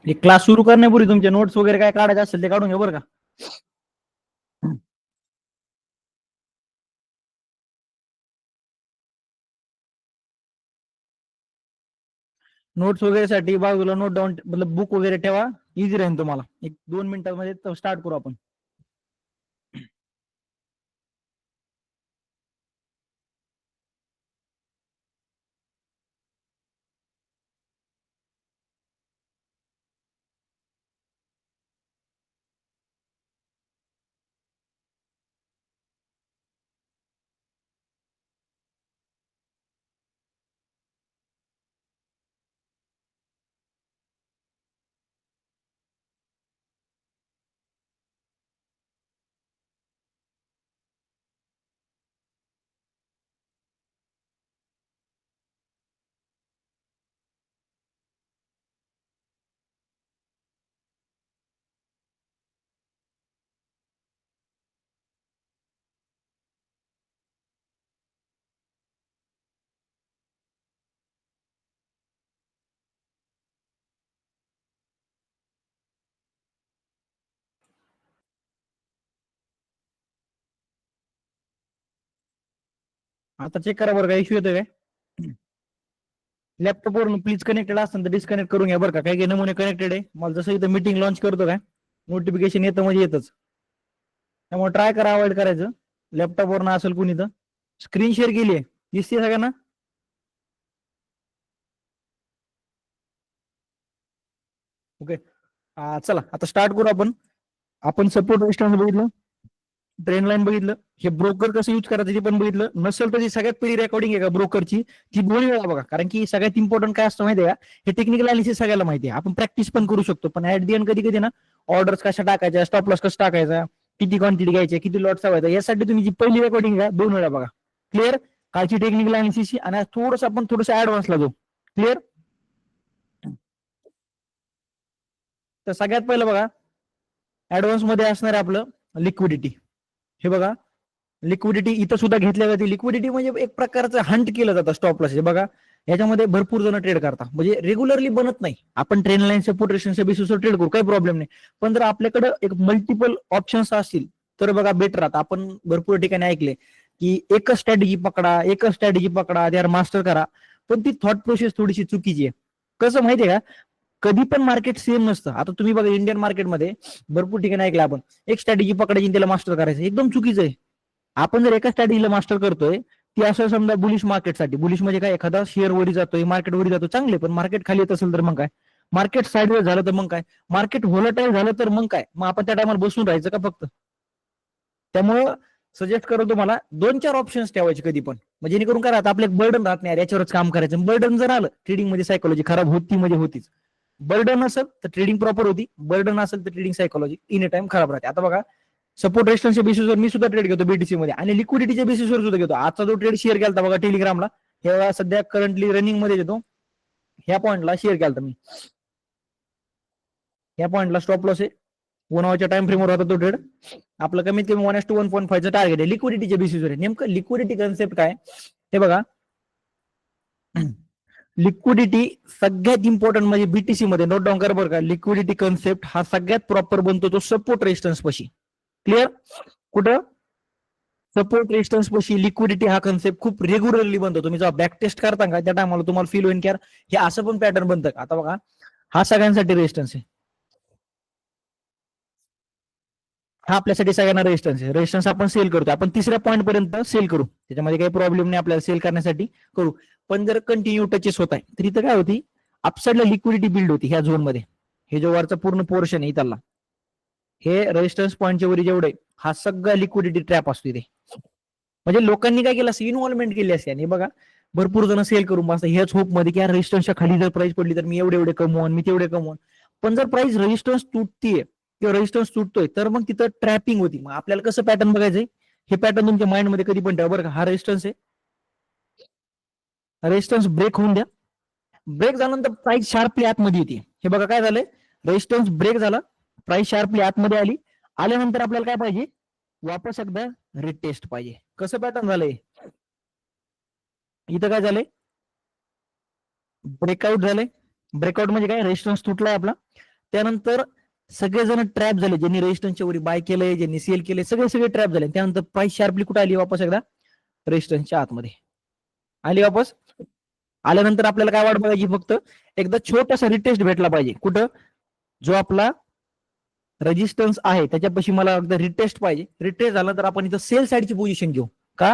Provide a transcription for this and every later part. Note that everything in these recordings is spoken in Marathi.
एक क्लास सुरू करण्यापूर्वी तुमचे नोट्स वगैरे काय काढायचे असेल ते काढून घ्या बरं का. नोट्स वगैरे साठी बाजूला नोट डाऊन मतलब बुक वगैरे ठेवा. इझी राहील तुम्हाला. एक 2 मिनिटांमध्ये स्टार्ट करू आपण. आता चेक करा बरं का इश्यू येतोय काय. लॅपटॉपवरून प्लीज कनेक्टेड असेल तर डिस्कनेक्ट करून घ्या बरं का. काही काही नमुने कनेक्टेड आहे. मला जसं इथं मीटिंग लॉन्च करतो काय नोटिफिकेशन येतं म्हणजे येतच. त्यामुळे ट्राय करा अवॉइड करायचं. लॅपटॉपवरून असेल कुणी तर. स्क्रीन शेअर केली आहे दिसते सगळ्यांना. ओके. चला आता स्टार्ट करू आपण. आपण सपोर्ट रेजिस्टन्स बघितलं. ट्रेन लाईन बघितलं. हे ब्रोकर कसं यूज करायचं ते पण बघितलं. नसेल तर जी सगळ्यात पहिली रेकॉर्डिंग आहे का ब्रोकरची ती 2 वेळा बघा. कारण की सगळ्यात इम्पॉर्टंट काय असतं माहिती आहे का. हे टेक्निकल अनालिसिस सगळ्याला माहिती आहे. आपण प्रॅक्टिस पण करू शकतो पण ऍट दी एंड कधी कधी ना ऑर्डर्स कशा टाकायच्या स्टॉप लॉस कसं टाकायचा किती क्वांटिटी घ्यायची किती लॉट ठेवायचा यासाठी तुम्ही जी पहिली रेकॉर्डिंग आहे 2 वेळा बघा. क्लिअर. कालची टेक्निकल अनालिसिस आणि थोडंसं आपण थोडंसं ऍडव्हान्सला जाऊ. क्लिअर. तर सगळ्यात पहिलं बघा ऍडव्हान्स मध्ये असणार आहे आपलं लिक्विडिटी. हे बघा लिक्विडिटी इथं सुद्धा घेतल्या जाते. लिक्विडिटी म्हणजे एक प्रकारचं हंट केलं जातं स्टॉप लॉस. बघा याच्यामध्ये भरपूर जण ट्रेड करतात म्हणजे रेग्युलरली बनत नाही. आपण ट्रेन लाईन सपोर्ट रेशनच्या बेसिसवर ट्रेड करू काही प्रॉब्लेम नाही. पण जर आपल्याकडे एक मल्टिपल ऑप्शन्स असतील तर बघा बेटर राहतं. आपण भरपूर ठिकाणी ऐकले की एकच स्ट्रॅटेजी पकडा त्यावर मास्टर करा. पण ती थॉट प्रोसेस थोडीशी चुकीची आहे. कसं माहितीये का कधी पण मार्केट सेम नसतं. आता तुम्ही बघा इंडियन मार्केटमध्ये भरपूर ठिकाणी ऐकलं आपण एक स्ट्रॅटेजी पकडायची आणि त्याला मास्टर करायचं एकदम चुकीचं आहे. आपण जर एका स्ट्रॅटेजीला मास्टर करतोय ती असं समजा बुलिश मार्केटसाठी. बुलिश म्हणजे काय एखादा शेअर वरी जातोय मार्केट वरी जातो चांगले पण मार्केट खाली येत असेल तर मग काय. मार्केट साईडवेज झालं तर मग काय. मार्केट व्होलटाईल झालं तर मग काय. मग आपण त्या टायमाला बसून राहायचं का फक्त. त्यामुळं सजेस्ट करतो तुम्हाला 2-4 ऑप्शन्स ठेवायचे कधी पण. म्हणजे जेणेकरून काय राहतं आपलं एक बर्डन राहत नाही याच्यावरच काम करायचं. बर्डन जर आलं ट्रेडिंग मध्ये सायकोलॉजी खराब होती म्हणजे होतीच. बर्डन असेल तर ट्रेडिंग प्रॉपर होती. बर्डन असेल तर ट्रेडिंग सायकोलॉजी इन टाइम खराब राहते. आता बघा सपोर्ट रेजिस्टन्सच्या बेसिसवर मी सुद्धा ट्रेड घेतो बीटीसी मध्ये आणि लिक्विडिटीच्या बेसिसवर सुद्धा घेतो. आजचा जो ट्रेड शेअर केला बघा टेलिग्रामला हे सध्या करंटली रनिंग मध्ये येतो. ह्या पॉईंटला शेअर केला मी. ह्या पॉईंटला स्टॉप लॉस आहे 1 आवरच्या टाइम फ्रेमवर होता तो ट्रेड. आपलं कमीत कमी 1:1.5 टार्गेट आहे लिक्विडिटीच्या बेसिसवर. नेमकं लिक्विडिटी कन्सेप्ट काय हे बघा. लिक्विडिटी सगळ्यात इम्पॉर्टंट म्हणजे बीटीसी मध्ये नोट डाऊन करा बरं का. लिक्विडिटी कन्सेप्ट हा सगळ्यात प्रॉपर बनतो तो सपोर्ट रेजिस्टन्स पाशी. क्लिअर. कुठं सपोर्ट रेजिस्टन्स पाशी लिक्विडिटी हा कन्सेप्ट खूप रेग्युलरली बनतो. तुम्ही जेव्हा बॅक टेस्ट करता का त्या टायमाला तुम्हाला फील होईल की हे असं पण पॅटर्न बनतं. आता बघा हा सगळ्यांसाठी रेजिस्टन्स आहे. हा आपल्यासाठी सगळ्यांना रेजिस्टन्स आहे. रेजिस्टन्स आपण सेल करतो. आपण तिसऱ्या पॉईंट पर्यंत सेल करू त्याच्यामध्ये काही प्रॉब्लेम नाही आपल्याला सेल करण्यासाठी करू. पण जर कंटिन्यू टचेस होत आहे तर इथं काय होती अपसाईडला लिक्विडिटी बिल्ड होती ह्या झोन मध्ये. हे जो वरचा पूर्ण पोर्शन आहे त्याला हे रेजिस्टन्स पॉईंटच्या वरी जेवढे हा सगळा लिक्विडिटी ट्रॅप असतो इथे. म्हणजे लोकांनी काय केलं असं इन्व्हॉल्वमेंट केली असते आणि बघा भरपूर जण सेल करून बसतात ह्याच होप मध्ये की रेजिस्टन्सच्या खाली जर प्राइस पडली तर मी एवढे एवढे कमवून मी तेवढे कमवून. पण जर प्राइस रेजिस्टन्स तुटतीये किंवा रेजिस्टन्स तुटतोय तर मग तिथं ट्रॅपिंग होती. मग आपल्याला कसं पॅटर्न बघायचंय हे पॅटर्न तुमच्या माइंडमध्ये कधी पण ठेवा बरं का. हा रेजिस्टन्स आहे. रेजिस्टन्स ब्रेक होऊन द्या. ब्रेक झाल्यानंतर प्राइस शार्पली आतमध्ये येते. हे बघा काय झालंय रेजिस्टन्स ब्रेक झाला प्राइस शार्पली आतमध्ये आली. आल्यानंतर आपल्याला काय पाहिजे वापस एकदा रिटेस्ट पाहिजे. कसं पॅटर्न झालंय इथं काय झालंय ब्रेकआउट झालंय. ब्रेकआउट म्हणजे काय रेजिस्टन्स तुटलाय आपला त्यानंतर सगळेजण ट्रॅप झाले, ज्यांनी रेजिस्टन्सच्या वरी बाय केलंय, ज्यांनी सेल केले, सगळे ट्रॅप झाले. त्यानंतर प्राइस शार्पली कुठे आली वापस, एकदा रेजिस्टन्सच्या आतमध्ये आली वापस. आल्यानंतर आपल्याला काय वाट बघायची, फक्त एकदा छोटासा रिटेस्ट भेटला पाहिजे. कुठं, जो आपला रेजिस्टन्स आहे त्याच्यापाशी मला एकदा रिटेस्ट पाहिजे. रिटेस्ट झाला तर आपण इथं सेल साईडची पोझिशन घेऊ. का,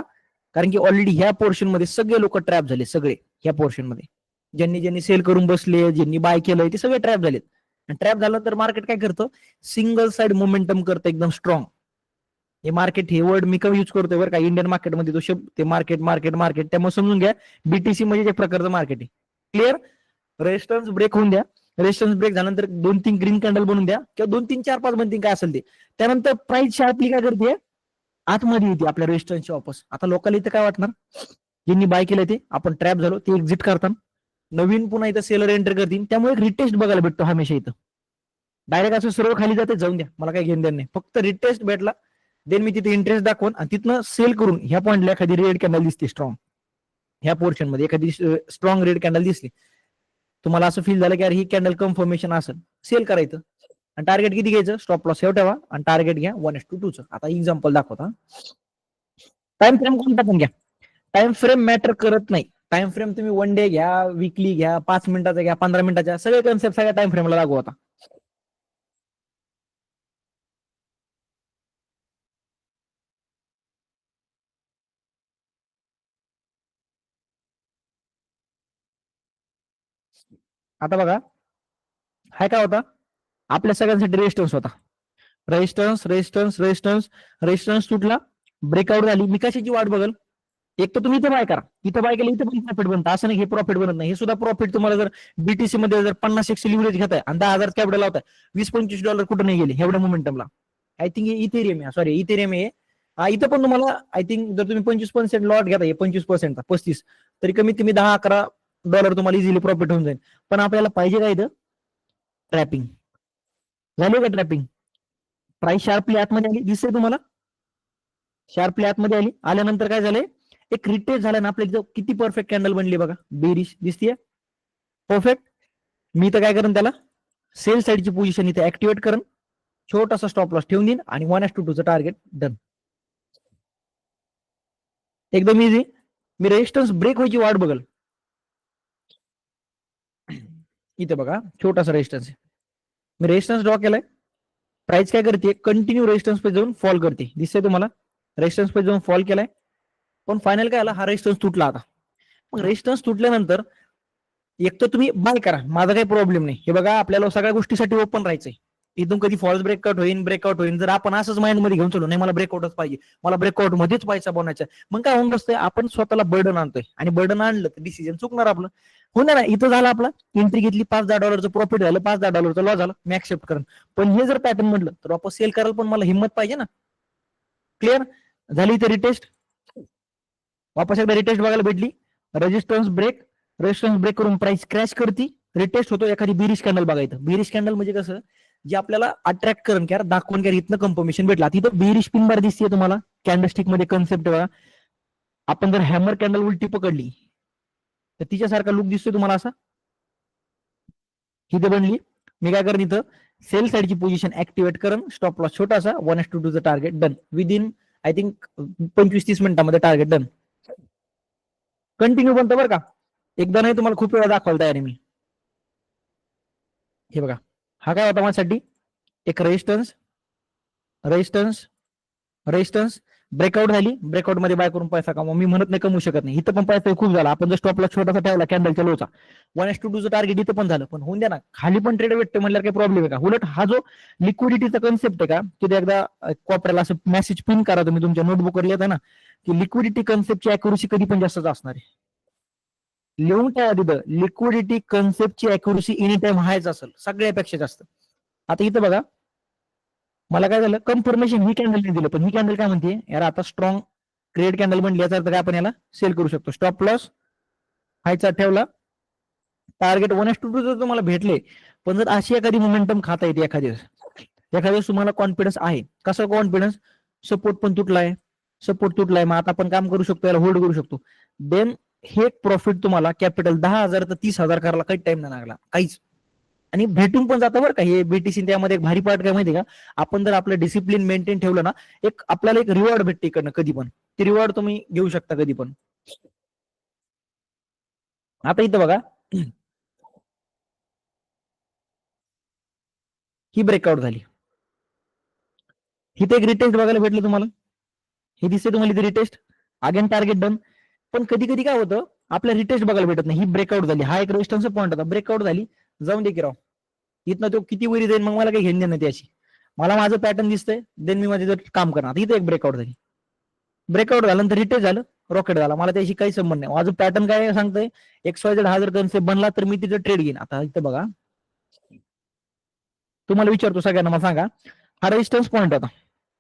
कारण की ऑलरेडी ह्या पोर्शन मध्ये सगळे लोक ट्रॅप झाले, सगळे ह्या पोर्शन मध्ये ज्यांनी ज्यांनी सेल करून बसले, ज्यांनी बाय केलंय, ते सगळे ट्रॅप झालेत. ट्रॅप झालं तर मार्केट काय करतं, सिंगल साइड मोमेंटम करतं एकदम स्ट्रॉंग. हे मार्केट, हे वर्ड मी कमी यूज करतोय बरं का, इंडियन मार्केटमध्ये तो शब्द, ते मार्केट मार्केट मार्केट, त्यामुळे समजून घ्या बीटीसी म्हणजे एक प्रकारचं मार्केट आहे. क्लिअर. रेजिस्टन्स ब्रेक होऊन द्या, रेजिस्टन्स ब्रेक झाल्यानंतर 2-3 ग्रीन कॅन्डल बनवून द्या, किंवा 2-3 4-5 बनतील, काय असेल ते. त्यानंतर प्राइस शार्पली काय करते, आतमध्ये येते आपल्या रेजिस्टन्सच्या वापस. आता लोकांना इथं काय वाटणार, ज्यांनी बाय केलं ते आपण ट्रॅप झालो, ते एक्झिट करतात, नवीन पुन्हा इथं सेलर एंटर करतील. त्यामुळे एक रिटेस्ट बघायला भेटतो हमेशा इथं. डायरेक्ट असं सर्व खाली जाते, जाऊन द्या, मला काय घेऊन द्या नाही, फक्त रिटेस्ट भेटला देन मी तिथे इंटरेस्ट दाखवून आणि तिथनं सेल करून ह्या पॉईंटला एखादी रेड कॅन्डल दिसते स्ट्रॉंग, ह्या पोर्शन मध्ये एखादी स्ट्रॉंग रेड कॅन्डल दिसली, तुम्हाला असं फील झालं की अरे ही कॅन्डल कन्फर्मेशन असेल, सेल करायचं. आणि टार्गेट किती घ्यायचं, स्टॉप लॉस ठेवा आणि टार्गेट घ्या 1:2. आता एक्झाम्पल दाखवता. टाइम फ्रेम कोणता पण घ्या, टाइम फ्रेम मॅटर करत नाही. टाइम फ्रेम तुम्ही 1 डे घ्या, वीकली घ्या, 5 मिनिटाचा घ्या, 15 मिनिटाच्या, सगळे कन्सेप्ट सगळ्या टाइम फ्रेमला लागू होता. आता बघा, हा काय होता, आपल्या सगळ्यांसाठी रेजिस्टन्स होता. रेजिस्टन्स रेजिस्टन्स रेजिस्टन्स रेजिस्टन्स तुटला, ब्रेकआउट झाली, मी कशाची वाट बघल, एक तर तुम्ही इथं बाय करा, इथं बाय केलं इथं पण प्रॉफिट बनतं, असं नाही हे प्रॉफिट बनत नाही. हे सुद्धा प्रॉफिट तुम्हाला जर बीटीसी मध्ये जर 50-100 लिव्हरेज घेताय आणि 10,000 कॅपिटल लावताय, $20-25 कुठं नाही गेले एवढ्या मोमेंटमला. आय थिंक इथेरियम आहे, सॉरी इथेरियम आहे. इथं पण तुम्हाला आय थिंक जर तुम्ही 25% लॉट घेताय, 25%, 35, तरी कमीत कमी $10-11 तुम्हाला इझिली प्रॉफिट होऊन जाईल. पण आपल्याला पाहिजे काय इथं, ट्रॅपिंग. झाली का ट्रॅपिंग, प्राइस शार्पली आतमध्ये आली, दिसते तुम्हाला, शार्पली आतमध्ये आली. आल्यानंतर काय झालंय, एक रिटेस्ट झाला ना आपल्या, किती परफेक्ट कॅन्डल बनली बघा, बेरिश दिसतीये परफेक्ट. मी तर काय करेन, त्याला सेल साईडची पोझिशन इथे ऍक्टिव्हेट करेन, छोटासा स्टॉप लॉस ठेवून देईन आणि 1:2 टार्गेट डन. एकदम इझी. मी रेजिस्टन्स ब्रेक व्हायची वाट बघल, इथे बघा छोटासा रेजिस्टन्स आहे, मी रेजिस्टन्स ड्रॉ केलाय. प्राइस काय करते, कंटिन्यू रेजिस्टन्स पे जाऊन फॉल करते, दिसतंय तुम्हाला, रेजिस्टन्स पे जाऊन फॉल केलाय. पण फायनल काय आला, हा रेजिस्टन्स तुटला. आता मग रेजिस्टन्स तुटल्यानंतर एक तर तुम्ही बाय करा, माझा काही प्रॉब्लेम नाही. हे बघा, आपल्याला सगळ्या गोष्टीसाठी ओपन राहायचंय. इथून कधी फॉल्स ब्रेकआउट होईल, ब्रेकआउट होईल, जर आपण असंच माइंड मध्ये घेऊन चलो, नाही मला ब्रेकआउटच पाहिजे, मला ब्रेकआउट मध्येच पैसा बनवायचा, मग काय होऊन बसतंय, आपण स्वतःला बर्डन आणतोय, आणि बर्डन आणलं तर डिसिजन चुकणार आपलं. हो ना, इथं झालं आपला, एंट्री घेतली, $5-10 प्रॉफिट झालं, $5-10 लॉस झालं, मी ऍक्सेप्ट करेन. पण हे जर पॅटर्न म्हटलं तर वापस सेल करायला पण मला हिंमत पाहिजे ना. क्लिअर झाली इथे रिटेस्ट, वापस एकदा रिटेस्ट बघायला भेटली, रेजिस्टन्स ब्रेक, रेजिस्टन्स ब्रेक करून प्राइस क्रॅश करती, रिटेस्ट होतो, एखादी बिरिश कॅन्डल बघायचं. बिरिश कॅन्डल म्हणजे कसं, जे आपल्याला अट्रॅक्ट करून की दाखवून की इथनं कन्फर्मेशन भेटला. तिथं बिरिश पिन बार दिसते तुम्हाला, कॅन्डलस्टिक मध्ये कन्सेप्ट बघा. आपण जर हॅमर कॅन्डल उलटी पकडली तर तिच्यासारखा लुक दिसतोय तुम्हाला असा, इथे बनली. मी काय करेन, इथं सेल साईडची पोझिशन ऍक्टिव्हेट करून स्टॉप लॉस छोटासा 1:2 target done, within I think 25-30 मिनिटांमध्ये टार्गेट डन. कंटिन्यू बनतं बरं का, एकदा नाही, तुम्हाला खूप वेळा दाखवायला तयार आहे मी. हे बघा, हा काय होता माझ्यासाठी, एक रेजिस्टन्स रेजिस्टन्स रेजिस्टन्स, ब्रेकआउट झाली, ब्रेकआउट मध्ये बाय करून पैसा कमवा. मी म्हणत नाही कमवू शकत नाही, इथं पण पैसा खूप झाला. आपण जर स्टॉपला छोटासा ठेवला कॅन्डलच्या लोचा, 1:2 टार्गेट इथं पण झालं, पण होऊन द्या ना, खाली पण ट्रेड भेटते म्हणल्यावर काही प्रॉब्लेम आहे का. उलट हा जो लिक्विडिटीचा कन्सेप्ट आहे का, तिथे एकदा कॉपऱ्याला असं मेसेज पिन करा तुम्ही तुमच्या नोटबुकवर, लिहिता ना की लिक्विडिटी कन्सेप्टची अॅक्युरेसी कधी पण जास्तच असणार आहे. लिहून ठेवा तिथं, लिक्विडिटी कन्सेप्टची अॅक्युरेसी एनी टाइम हायच असेल, सगळ्यापेक्षा जास्त. आता इथं बघा, मला काय झालं, कन्फर्मेशन ही कॅन्डल नाही दिलं, पण ही कॅन्डल काय म्हणते, यार आता स्ट्रॉंग क्रिएट कॅन्डल बनली, याचा अर्थ काय, आपण याला सेल करू शकतो. स्टॉप लॉस हायचा ठेवला, टार्गेट 1:2 जर तुम्हाला भेटले. पण जर अशी एखादी मोमेंटम खाता येते एखाद्या तुम्हाला कॉन्फिडन्स आहे, कसं कॉन्फिडन्स, सपोर्ट पण तुटलाय, सपोर्ट तुटलाय, मग आता आपण काम करू शकतो, याला होल्ड करू शकतो, देन हे प्रॉफिट तुम्हाला कॅपिटल 10,000 तर 30,000 करायला काही टाइम नाही लागला, काहीच आणि भेटून पण जातं बरं का. हे बीटीसी त्यामध्ये एक भारी पार्ट काय माहिती का, आपण जर आपलं डिसिप्लिन मेंटेन ठेवलं ना, एक आपल्याला एक रिवॉर्ड भेटते इकडनं कधी पण. ते रिवॉर्ड तुम्ही घेऊ शकता कधी पण. आता इथं बघा, ही ब्रेकआउट झाली. इथे एक रिटेस्ट बघायला भेटलं तुम्हाला, हे दिसते तुम्हाला इथे रिटेस्ट, अगेन टार्गेट डन. पण कधी कधी काय होतं, आपल्या रिटेस्ट बघायला भेटत नाही. ही ब्रेकआउट झाली, हा एक रेजिस्टन्स पॉईंट होता, ब्रेकआउट झाली, जाऊन दे की राव. इथनं तो किती वरी जाईल मग मला काही घेणं नाही त्याची. मला माझं पॅटर्न दिसतंय, देन मी माझे काम करणार. इथे एक ब्रेकआउट झाली, ब्रेकआउट झालं नंतर रिटेस्ट झालं, रॉकेट झाला, मला त्याशी काही संबंध नाही. माझं पॅटर्न काय सांगतंय, XYZ हा जर कन्सेप्ट बनला तर मी तिथं ट्रेड घेईन. आता इथं बघा, तुम्हाला विचारतो सगळ्यांना, मला सांगा, हा रेजिस्टन्स पॉईंट होता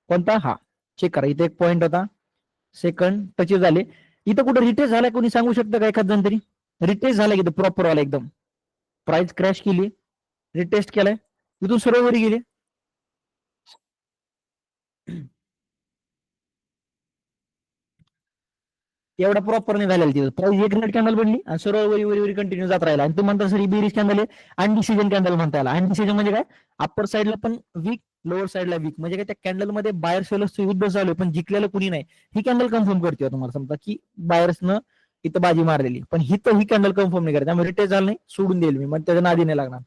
कोणता, हा चेक करा. इथे एक पॉईंट होता, सेकंड टच झाले. इथं कुठे रिटेस्ट झालाय कोणी सांगू शकतं का एखाद जण तरी? रिटेस्ट झालाय इथं प्रॉपर वाला एकदम, प्राइस क्रॅश केली, रिटेस्ट केलाय, इथून सरळ वरी गेले. एवढा प्रॉपर नाही झालेला तिथं. प्राइस एक रेड कॅन्डल बनली आणि सरळ वरी वरी वरी कंटिन्यू जात राहिला. आणि ते म्हणतात सर बेरिश कॅन्डल आहे, अनडिसिजन कॅन्डल म्हणता याला. अनडिसिजन म्हणजे काय, अप्पर साईडला पण वीक, लोअर साईडला वीक, म्हणजे काय त्या कॅन्डल मध्ये बायर सेलर्सचं युद्ध चालू आहे पण जिंकलेलं कुणी नाही. ही कॅन्डल कन्फर्म करते तुम्हाला, समजा की बायर्सनं इथं बाजी मारलेली, पण ही कॅन्डल कन्फर्म नाही करत. त्यामुळे रिटेस्ट झालं नाही, सोडून देईल मी, मग त्याच्या नादी नाही लागणार.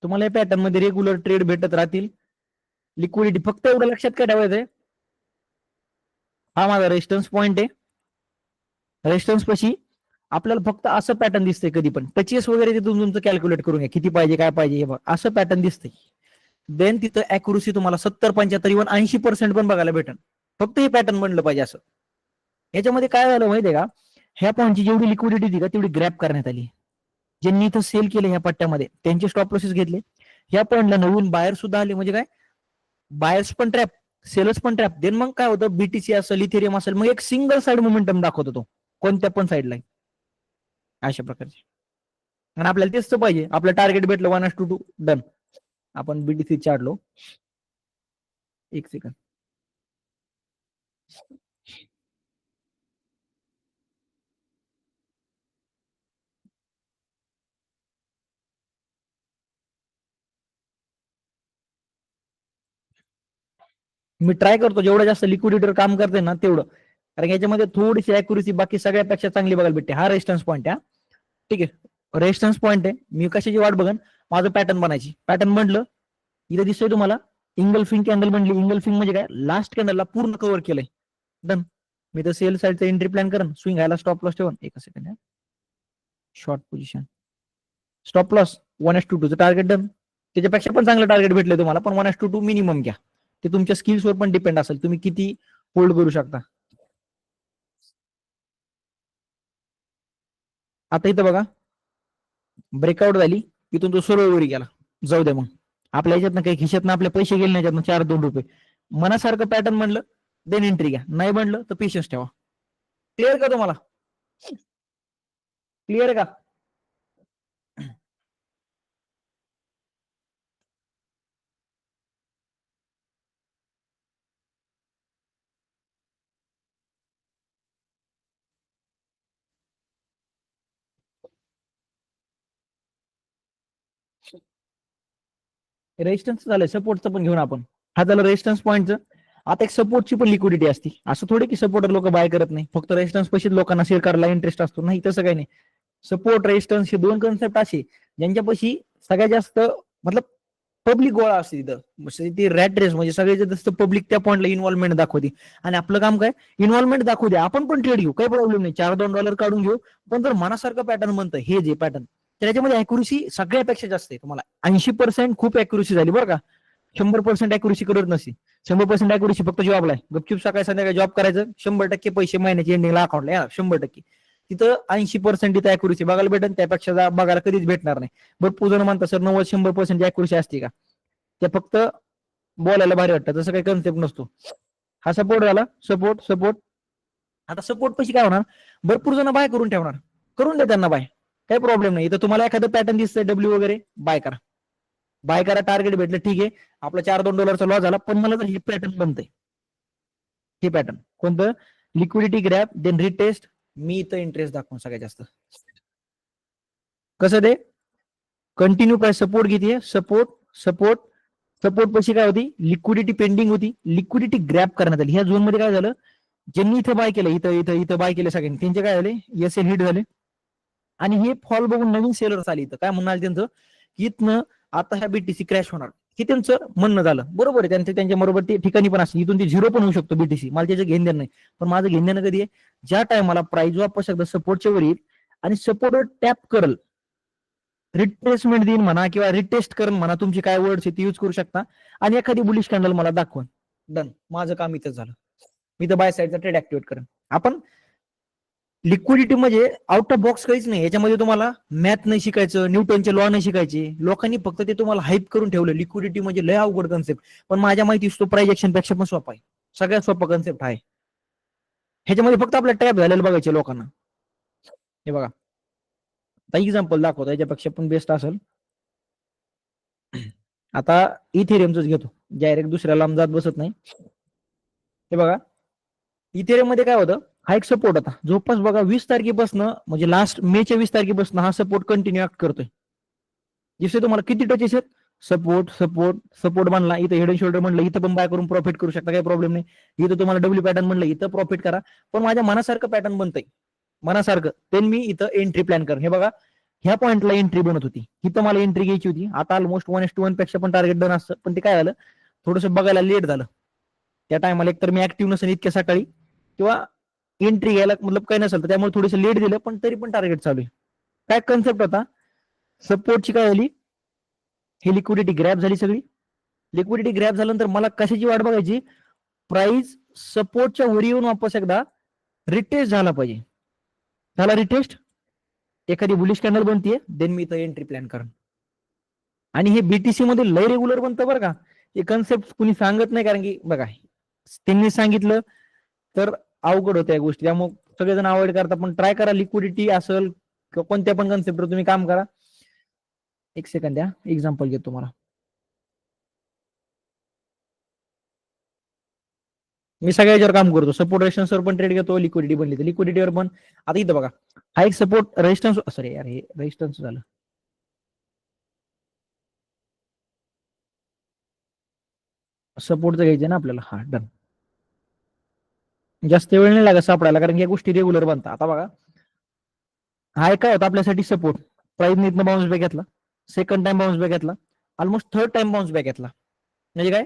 तुम्हाला या पॅटर्न मध्ये रेग्युलर ट्रेड भेटत राहतील. लिक्विडिटी फक्त एवढं लक्षात काय ठेवायचंय, हा माझा रेजिस्टन्स पॉईंट आहे. रेजिस्टन्स पशी आपल्याला फक्त असं पॅटर्न दिसतंय, कधी पण टचेस वगैरे तिथून तुमचं कॅल्क्युलेट करून घ्या, किती पाहिजे काय पाहिजे हे बघ, असं पॅटर्न दिसतंय. देन तिथं अॅक्युरेसी तुम्हाला 70-75 इव्हन 80% पण बघायला भेटेल. फक्त हे पॅटर्न बनलं पाहिजे असं. याच्यामध्ये काय झालं माहितीये का, ह्या पॉईंटची जेवढी लिक्विडिटी होती का तेवढी ग्रॅप करण्यात आली. ज्यांनी इथं सेल केले ह्या पट्ट्यामध्ये त्यांचे स्टॉप लॉसेस घेतले. ह्या पॉईंटला नवीन बायर सुद्धा आले, म्हणजे काय, बायर्स पण ट्रॅप, सेलर्स पण ट्रॅप. देन मग काय होतं, बीटीसी असेल, इथेरियम असेल, मग एक सिंगल साइड मोमेंटम दाखवतो तो, कोणत्या पण साईडला, अशा प्रकारचे. आणि आपल्याला तेच तर पाहिजे, आपलं टार्गेट भेटलं 1:2 डन. आपण बीटीसी चाडलो, एक सेकंड. मी ट्राय करतो जेवढं जास्त लिक्विडिटीवर काम करते ना तेवढं, कारण याच्यामध्ये थोडीशी अॅक्युरेसी बाकी सगळ्यापेक्षा चांगली बघायला भेटते. हा रेजिस्टन्स पॉईंट आहे, ठीक आहे, रेजिस्टन्स पॉईंट आहे. मी कशाची वाट बघन, माझं पॅटर्न बनायची. पॅटर्न बनलं, इथे दिसतोय तुम्हाला इंगल्फिंग कॅन्डल बनली. इंगल्फिंग म्हणजे काय, लास्ट कॅन्डलला पूर्ण कव्हर केलंय, डन. मी तर सेल साईडचं एंट्री प्लॅन करेन, स्विंग घ्यायला स्टॉप लॉस ठेवून. एक second, short position, stop loss 1:2 target done. त्याच्यापेक्षा पण चांगलं टार्गेट भेटलं तुम्हाला, पण 1:2 मिनिमम घ्या. ते तुमच्या स्किल्सवर पण डिपेंड असेल, तुम्ही किती होल्ड करू शकता. आता इथं बघा, ब्रेकआउट झाली, इथून तो सरळ वरी गेला, जाऊ द्या. मग आपल्या ह्याच्यातनं काही खिशातनं आपले पैसे गेले नाही, याच्यातनं 4-2 रुपये. मनासारखं पॅटर्न म्हणलं देन एंट्री घ्या, नाही म्हणलं तर पेशन्स ठेवा. क्लिअर का तुम्हाला, क्लिअर का? रेजिस्टन्स झालं, सपोर्टचं पण घेऊन आपण. हा झालं रेजिस्टन्स पॉईंटचं. आता एक सपोर्टची पण लिक्विडिटी असते, असं थोडी की सपोर्टर लोक बाय करत नाही, फक्त रेजिस्टन्स पैसे लोकांना शेअर करायला इंटरेस्ट असतो, नाही तसं काही नाही. सपोर्ट रेजिस्टन्स हे दोन कन्सेप्ट असे ज्यांच्यापाशी सगळ्यात जास्त मतलब पब्लिक गोळा असते तिथं. ती रॅट रेस म्हणजे सगळ्यात जास्त पब्लिक त्या पॉईंटला इन्व्हॉल्वमेंट दाखवते. आणि आपलं काम काय, इन्व्हॉल्वमेंट दाखवू द्या, आपण पण ट्रेड घेऊ, काही प्रॉब्लेम नाही, $4-2 काढून घेऊ. पण जर मनासारखं पॅटर्न म्हणतं हे जे पॅटर्न, त्याच्यामध्ये अॅक्युरेसी सगळ्यापेक्षा जास्त आहे. तुम्हाला 80% खूप अॅक्युरेसी झाली बरं का. 100% अॅक्युरेसी करत नसते. 100% अॅक्युरेसी फक्त जॉबला आहे, गपचूप सकाळी संध्याकाळी जॉब करायचं, 100% पैसे महिन्याच्या एंडिंगला अकाउंटला या, 100%. तिथं 80% तिथं अॅक्युरेसी बघायला भेटेल, त्यापेक्षा बघायला कधीच भेटणार नाही. भरपूर जण म्हणतात सर 90-100% अॅक्युरेसी असते का, ते फक्त बोलायला भारी वाटतं, तसं काही कन्सेप्ट नसतो. हा सपोर्ट झाला, सपोर्ट सपोर्ट. आता सपोर्ट पैसे काय होणार, भरपूर जण बाय करून ठेवणार, करून द्या त्यांना बाय, काही प्रॉब्लेम नाही. इथं तुम्हाला एखादं पॅटर्न दिसतंय डब्ल्यू वगैरे, बाय करा, बाय करा, टार्गेट भेटलं ठीक आहे. आपला $4-2 लॉस झाला, पण मला जर हे पॅटर्न बनतंय, हे पॅटर्न कोणतं, लिक्विडिटी ग्रॅप देन रिटेस्ट मी इथं इंटरेस्ट दाखवून सगळ्यात जास्त कसं ते कंटिन्यू काय सपोर्ट घेते सपोर्ट सपोर्ट सपोर्ट पैसे काय होती लिक्विडिटी पेंडिंग होती लिक्विडिटी ग्रॅप करण्यात आली ह्या झोन मध्ये काय झालं ज्यांनी इथं बाय केलं इथं इथं इथं बाय केलं सगळ्यांनी त्यांचे काय झाले एस एल हिट झाले आणि हे फॉल बघून नवीन सेलर्स आले इथं काय म्हणाल त्यांचं की इथनं आता ह्या बीटीसी क्रॅश होणार हे त्यांचं म्हणणं झालं बरोबर आहे त्यांचं त्यांच्या बरोबर ते ठिकाणी पण असते इथून ते झिरो पण होऊ शकतो बीटीसी मला त्याचं घेणं नाही पण माझं घेणं कधी आहे ज्या टायमाला प्राइस वापस एकदा सपोर्टच्या वर येईल आणि सपोर्टवर टॅप करल रिट्रेसमेंट देईन म्हणा किंवा रिटेस्ट करून म्हणा तुमची काय वर्ड्स ते यूज करू शकता आणि एखादी बुलिश कॅन्डल मला दाखवून डन माझं काम इथं झालं मी तर बाय साईडचा ट्रेड ऍक्टिव्हेट करेन आपण लिक्विडिटी म्हणजे आउट ऑफ बॉक्स काहीच नाही याच्यामध्ये तुम्हाला मॅथ नाही शिकायचं न्यूटनचे लॉ नाही शिकायचे लोकांनी फक्त ते तुम्हाला हाईप करून ठेवलं लिक्विडिटी म्हणजे लय अवघड कन्सेप्ट पण माझ्या माहिती तो प्राइस ऍक्शन पेक्षा पण सोपा आहे सगळ्यात सोपा कन्सेप्ट आहे ह्याच्यामध्ये फक्त आपल्या टॅप झालेलं बघायचे लोकांना हे बघा एक्झाम्पल दाखवतो याच्यापेक्षा पण बेस्ट असेल आता इथेरियमच घेतो डायरेक्ट दुसऱ्याला जात बसत नाही हे बघा इथेरियम मध्ये काय होतं हा एक सपोर्ट होता जवळपास बघा 20 तारखेपासून म्हणजे लास्ट मेच्या 20 तारखेपासून हा सपोर्ट कंटिन्यू ऍक्ट करतोय जिथे तुम्हाला किती टचेस आहेत सपोर्ट सपोर्ट सपोर्ट बनला इथं हेड अँड शोल्डर म्हणलं इथं पण बाय करून प्रॉफिट करू शकता काही प्रॉब्लेम नाही इथं तुम्हाला डब्ल्यू पॅटर्न म्हणलं इथं प्रॉफिट करा पण माझ्या मनासारखं पॅटर्न बनतंय मनासारखं ते मी इथं एंट्री प्लॅन कर हे बघा ह्या पॉईंटला एंट्री बनत होती इथं मला एंट्री घ्यायची होती आता ऑलमोस्ट 1:1 पेक्षा पण टार्गेट डन असतं पण ते काय झालं थोडंसं बघायला लेट झालं त्या टायमाला एकतर मी ऍक्टिव्ह नसेल इतक्या सकाळी किंवा एंट्री घ्यायला मतलब काही नसेल तर त्यामुळे थोडंसं लेट दिलं पण तरी पण टार्गेट चालू आहे काय कन्सेप्ट होता सपोर्टची काय झाली ही लिक्विडिटी ग्रॅप झाली सगळी लिक्विडिटी ग्रॅप झाल्यानंतर मला कशाची वाट बघायची प्राइस सपोर्टच्या वर येऊन वापस एकदा रिटेस्ट झाला पाहिजे झाला रिटेस्ट एखादी बुलिश कॅन्डल बनतीये देन मी इथं एंट्री प्लॅन करेन आणि हे बीटीसी मध्ये लय रेग्युलर बनतं बरं का हे कन्सेप्ट कुणी सांगत नाही कारण की बघा त्यांनी सांगितलं तर अवघड होत्या या गोष्टी त्यामुळे सगळेजण अवॉइड करतात पण ट्राय करा लिक्विडिटी असेल किंवा कोणत्या पण कन्सेप्टवर तुम्ही काम करा एक सेकंड द्या एक्झाम्पल घेतो तुम्हाला मी सगळ्या याच्यावर काम करतो सपोर्ट रेजिस्टन्सवर पण ट्रेड घेतो लिक्विडिटी बनली तर लिक्विडिटीवर पण आता इथं बघा हा एक सपोर्ट रेजिस्टन्स सॉरी यार हे रेजिस्टन्स झालं सपोर्टचं घ्यायचं ना आपल्याला हा डन जास्त वेळ नाही लागत सापडायला कारण या गोष्टी रेग्युलर बनतात आता बघा हा एक काय होता आपल्यासाठी सपोर्ट प्राइस इथनं बाउन्स बॅक घेतला सेकंड टाइम बाउन्स बॅक घेतला almost third time bounce back घेतला म्हणजे काय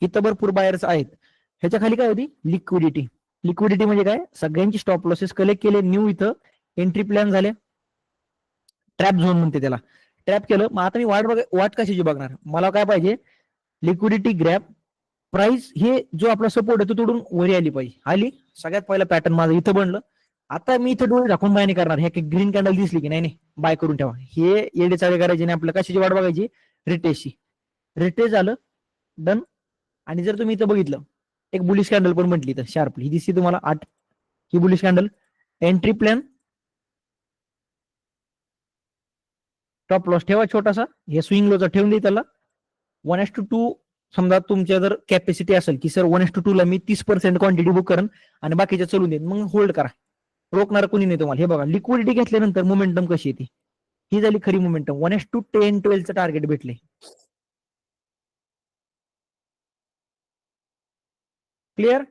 इथं भरपूर बायर्स आहेत ह्याच्या खाली काय होती लिक्विडिटी लिक्विडिटी म्हणजे काय सगळ्यांची स्टॉप लॉसेस कलेक्ट केले न्यू इथं एंट्री प्लॅन झाले ट्रॅप झोन म्हणते त्याला ट्रॅप केलं मग आता मी वाट कशाची बघणार मला काय पाहिजे लिक्विडिटी ग्रॅप प्राइस हे जो आपला सपोर्ट आहे तो तोडून वरी आली पाहिजे आली सगळ्यात पहिला पॅटर्न माझं इथं बनलं आता मी इथं डोळे दाखवून बाय नाही करणार हे ग्रीन कॅन्डल दिसली की नाही बाय करून ठेवा हे येडे चाळे करायचे नाही आपल्याला कशाची वाट बघायची रिटेशची रिटेश झालं डन आणि जर तुम्ही इथं बघितलं एक बुलिश कॅन्डल पण म्हटली तर शार्पली ही दिसली तुम्हाला 8 ही bullish candle entry plan stop loss ठेवा छोटासा हे स्विंग लोचा ठेवून दे त्याला 1:2 समजा तुमच्या जर कॅपॅसिटी असेल की सर 1:2 ला मी 30% क्वांटिटी बुक करेन आणि बाकीच्या चलून देईन मग होल्ड करा रोखणार कोणी नाही तुम्हाला हे बघा लिक्विडिटी घेतल्यानंतर मोमेंटम कशी येते ही झाली खरी मोमेंटम 1:10-12 टार्गेट भेटले क्लिअर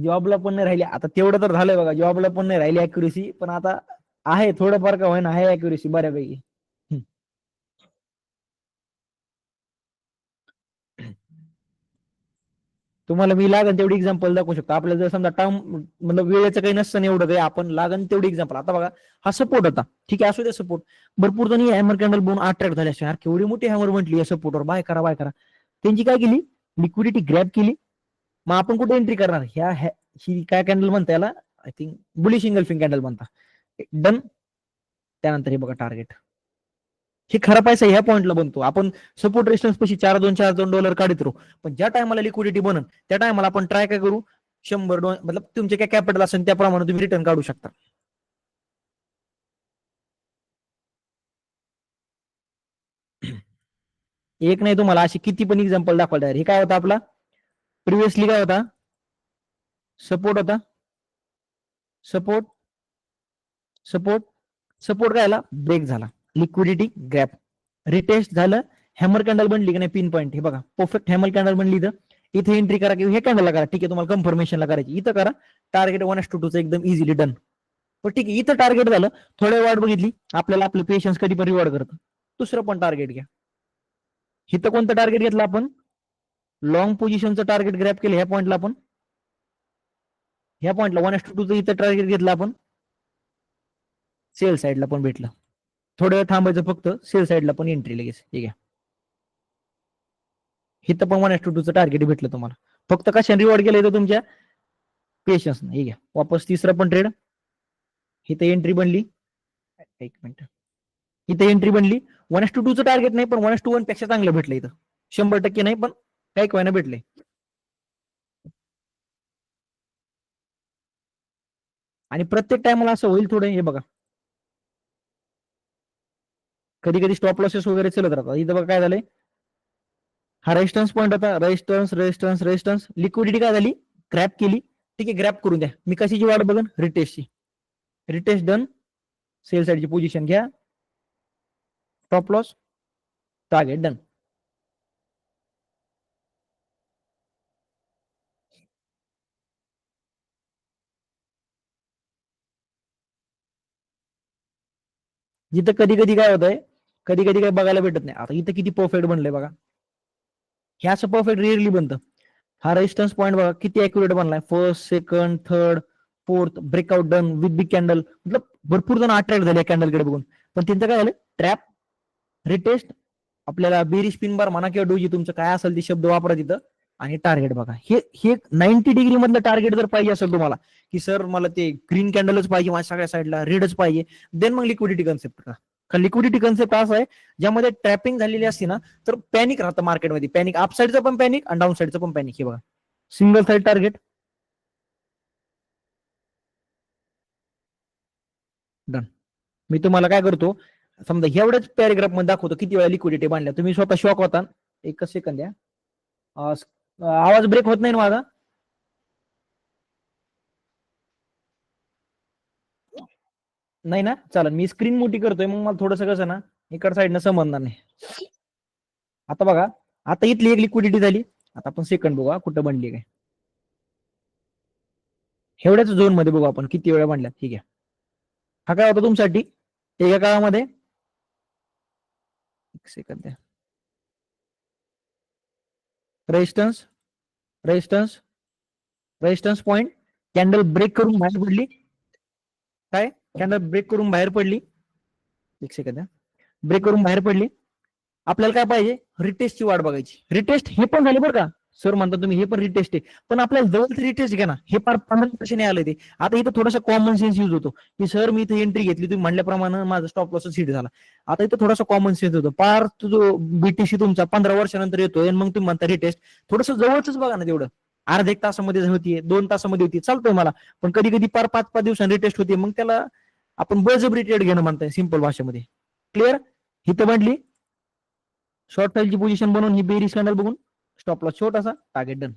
जॉबला पण नाही राहिली आता तेवढं तर झालंय बघा जॉबला पण नाही राहिली अॅक्युरेसी पण आता आहे थोडंफार का होईना आहे अॅक्युरेसी बऱ्यापैकी तुम्हाला मी लागन तेवढी एक्झाम्पल दाखवू शकतो आपल्याला जर समजा टर्म मतलब वेळेचं काही नसतं ना एवढं काही आपण लागन तेवढी एक्झाम्पल आता बघा हा सपोर्ट होता ठीक आहे असू दे सपोर्ट भरपूर जणी हॅमर कॅन्डल बनून अट्रॅक्ट झाले असते यार केवढी मोठी हॅमर म्हटली या सपोर्टवर बाय करा त्यांची काय केली लिक्विडिटी ग्रॅब केली मग आपण कुठे एंट्री करणार ही काय कॅन्डल म्हणता याला I think bullish engulfing candle म्हणता डन त्यानंतर हे बघा टार्गेट हे खरा पैसा ह्या पॉईंटला बनतो आपण सपोर्ट रेजिस्टन्स पैसे $4.2 काढत राहू पण ज्या टायमाला लिक्विडिटी बनन त्या टायमाला आपण ट्राय काय करू 100 मतलब तुमचे काय कॅपिटल असेल त्याप्रमाणे तुम्ही रिटर्न काढू शकता एक नाही तुम्हाला अशी किती पण एक्झाम्पल दाखवायला हे काय होता आपला प्रिव्हियसली काय होता सपोर्ट होता सपोर्ट सपोर्ट सपोर्ट काय आला, ब्रेक झाला, लिक्विडिटी ग्रॅप, रिटेस्ट झालं, हॅमर कॅन्डल बनली की नाही, पिन पॉईंट, हे बघा परफेक्ट हॅमर कॅन्डल बनली, इथं इथे एंट्री करा किंवा हे कॅन्डलला करा, ठीक आहे, तुम्हाला कन्फर्मेशनला करायची इथं करा, टार्गेट 1:2 एकदम इझिली डन. पण ठीक आहे, इथं टार्गेट झालं, थोड्या वाट बघितली, आपल्याला आपलं पेशन्स कधी पण रिवॉर्ड करतं, दुसरं पण टार्गेट घ्या. इथं कोणतं टार्गेट घेतलं आपण, लॉंग पोझिशनचं टार्गेट ग्रॅप केलं, ह्या पॉईंटला आपण, ह्या पॉईंटला 1:2 इथं टार्गेट घेतलं आपण, सेल साईडला पण भेटलं, थोडं वेळ थांबायचं फक्त, सेल साईडला पण एंट्री लगेच, ठीक आहे. इथं पण 1:2 टार्गेट भेटलं तुम्हाला, फक्त कशा रिवॉर्ड केलं तर तुमच्या पेशन्स, ठीक आहे. वापस तिसरा पण ट्रेड, इथं एंट्री बनली, एक मिनिट, इथे एंट्री बनली, 1:2 टार्गेट नाही, पण 1:1 पेक्षा चांगलं भेटलं इथं, 100% नाही, पण काही कोयना भेटले. आणि प्रत्येक टायमाला असं होईल थोडं, हे बघा कधी कधी स्टॉप लॉसेस वगैरे चलत राहतात, इथं बघा काय झालंय, हा रेजिस्टन्स पॉईंट होता, रेजिस्टन्स रेजिस्टन्स रेजिस्टन्स, लिक्विडिटी काय झाली, ग्रॅप केली, ठीक आहे, ग्रॅप करून द्या, मी कशाची वाट बघन, रिटेस्टची, रिटेस्ट डन, सेल साईडची पोझिशन घ्या, स्टॉप लॉस, टार्गेट डन. जिथं कधी कधी काय होतंय, कधी कधी काय बघायला भेटत नाही, आता इथं किती परफेक्ट बनलंय बघा, हे असं परफेक्ट रिअरली बनतं, हा रेजिस्टन्स पॉईंट बघा किती अॅक्युरेट बनलाय, first second third fourth, breakout done with big candle, मतलब भरपूर जण अट्रॅक्ट झाले कॅन्डलकडे बघून, पण त्यांचं काय झालं, ट्रॅप, रिटेस्ट, आपल्याला बेरिश पिन बार म्हणा किंवा डोजी, तुमचं काय असेल ते शब्द वापरा तिथं, आणि टार्गेट बघा, हे 90 डिग्री मधलं टार्गेट जर पाहिजे असेल तुम्हाला, की सर मला ते ग्रीन कॅन्डलच पाहिजे माझ्या सगळ्या साईडला, रेडच पाहिजे, देन मग लिक्विडिटी कन्सेप्ट का, लिक्विडिटी कन्सेप्ट असं आहे ज्यामध्ये ट्रॅपिंग झालेली असते ना, तर पॅनिक राहतं मार्केटमध्ये, पॅनिक अप साईडचं पण पॅनिक आणि डाऊन साईडचं पण पॅनिक, हे बघा सिंगल साईड टार्गेट डन. मी तुम्हाला काय करतो, समजा एवढ्याच पॅरेग्राफ मध्ये दाखवतो किती वेळा लिक्विडिटी बांधल्या, तुम्ही स्वतः शॉक होता. एकच सेकंद द्या, आवाज ब्रेक होत नाही ना माझा, नाही ना, चालेल, मी स्क्रीन मोठी करतोय, मग मला थोडंसं कसं ना इकड साईडनं समजणार नाही. आता बघा, आता इथली एक लिक्विडिटी झाली, आता आपण सेकंड बघू कुठं बनली काय, एवढ्याच झोन मध्ये बघू आपण किती वेळा बांधल्या, ठीक आहे. हा काय होता तुमच्यासाठी एका काळामध्ये, एक सेकंद द्या, resistance resistance resistance point, candle break करून बाहेर पडली, काय कॅन्डल ब्रेक करून बाहेर पडली, एक सेकंद द्या, ब्रेक करून बाहेर पडली, आपल्याला काय पाहिजे, रिटेस्टची वाट बघायची, रिटेस्ट हे पण झाले बरं का, सर म्हणता तुम्ही हे पण रिटेस्ट आहे, पण आपल्याला जवळच रिटेस्ट घ्या ना, हे फार 15% आलं ते, आता इथं थोडासा कॉमन सेन्स युज होतो, की सर मी इथे एंट्री घेतली, तुम्ही म्हणल्याप्रमाणे माझा स्टॉप लॉस हिट झाला, आता इथं थोडासा कॉमन सेन्स होतो, पार जो बीटीसी तुमचा 15 वर्षानंतर येतोय, आणि मग तुम्ही म्हणता रिटेस्ट, थोडंसं जवळच बघा ना तेवढं, अर्ध्या एक तासामध्ये होतीये, 2 तासामध्ये होती, चालतंय मला, पण कधी कधी पार 5-5 दिवसांनी रिटेस्ट होते, मग त्याला आपण बळजबरी ट्रेड घेणं म्हणताय सिंपल भाषेमध्ये, क्लिअर. हिथं म्हटली शॉर्ट फाईलची पोझिशन बनवून ही बेरीज कॅन्डल बघून स्टॉप लॉस छोटासा, टार्गेट डन.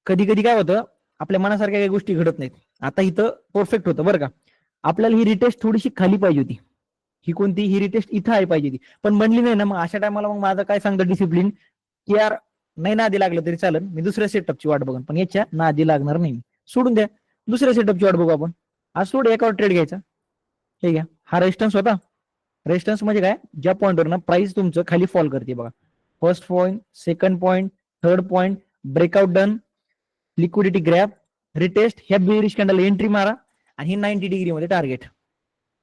कधी कधी काय होतं, आपल्या मनासारख्या काही गोष्टी घडत नाहीत, आता इथं परफेक्ट होतं बरं का, आपल्याला ही रिटेस्ट थोडीशी खाली पाहिजे होती, ही कोणती, ही रिटेस्ट इथं आहे पाहिजे ती, पण बनली नाही ना, मग अशा टायमाला मग माझं काय सांगतं डिसिप्लिन, की यार नाही नादी लागलं तरी चालेल, मी दुसऱ्या सेटअपची वाट बघन, पण याच्या नादी लागणार नाही, सोडून द्या, दुसऱ्या सेटअपची वाट बघू आपण, आज सोड एकावर ट्रेड घ्यायचा, ठीक आहे. हा रेजिस्टन्स होता, रेजिस्टन्स म्हणजे काय, ज्या पॉईंटवर ना प्राइस तुमचं खाली फॉल करते बघा, first point, second point, third point, breakout done, liquidity grab, retest, ह्या बेरिश कॅन्डल एंट्री मारा, आणि ही 90 डिग्री मध्ये टार्गेट,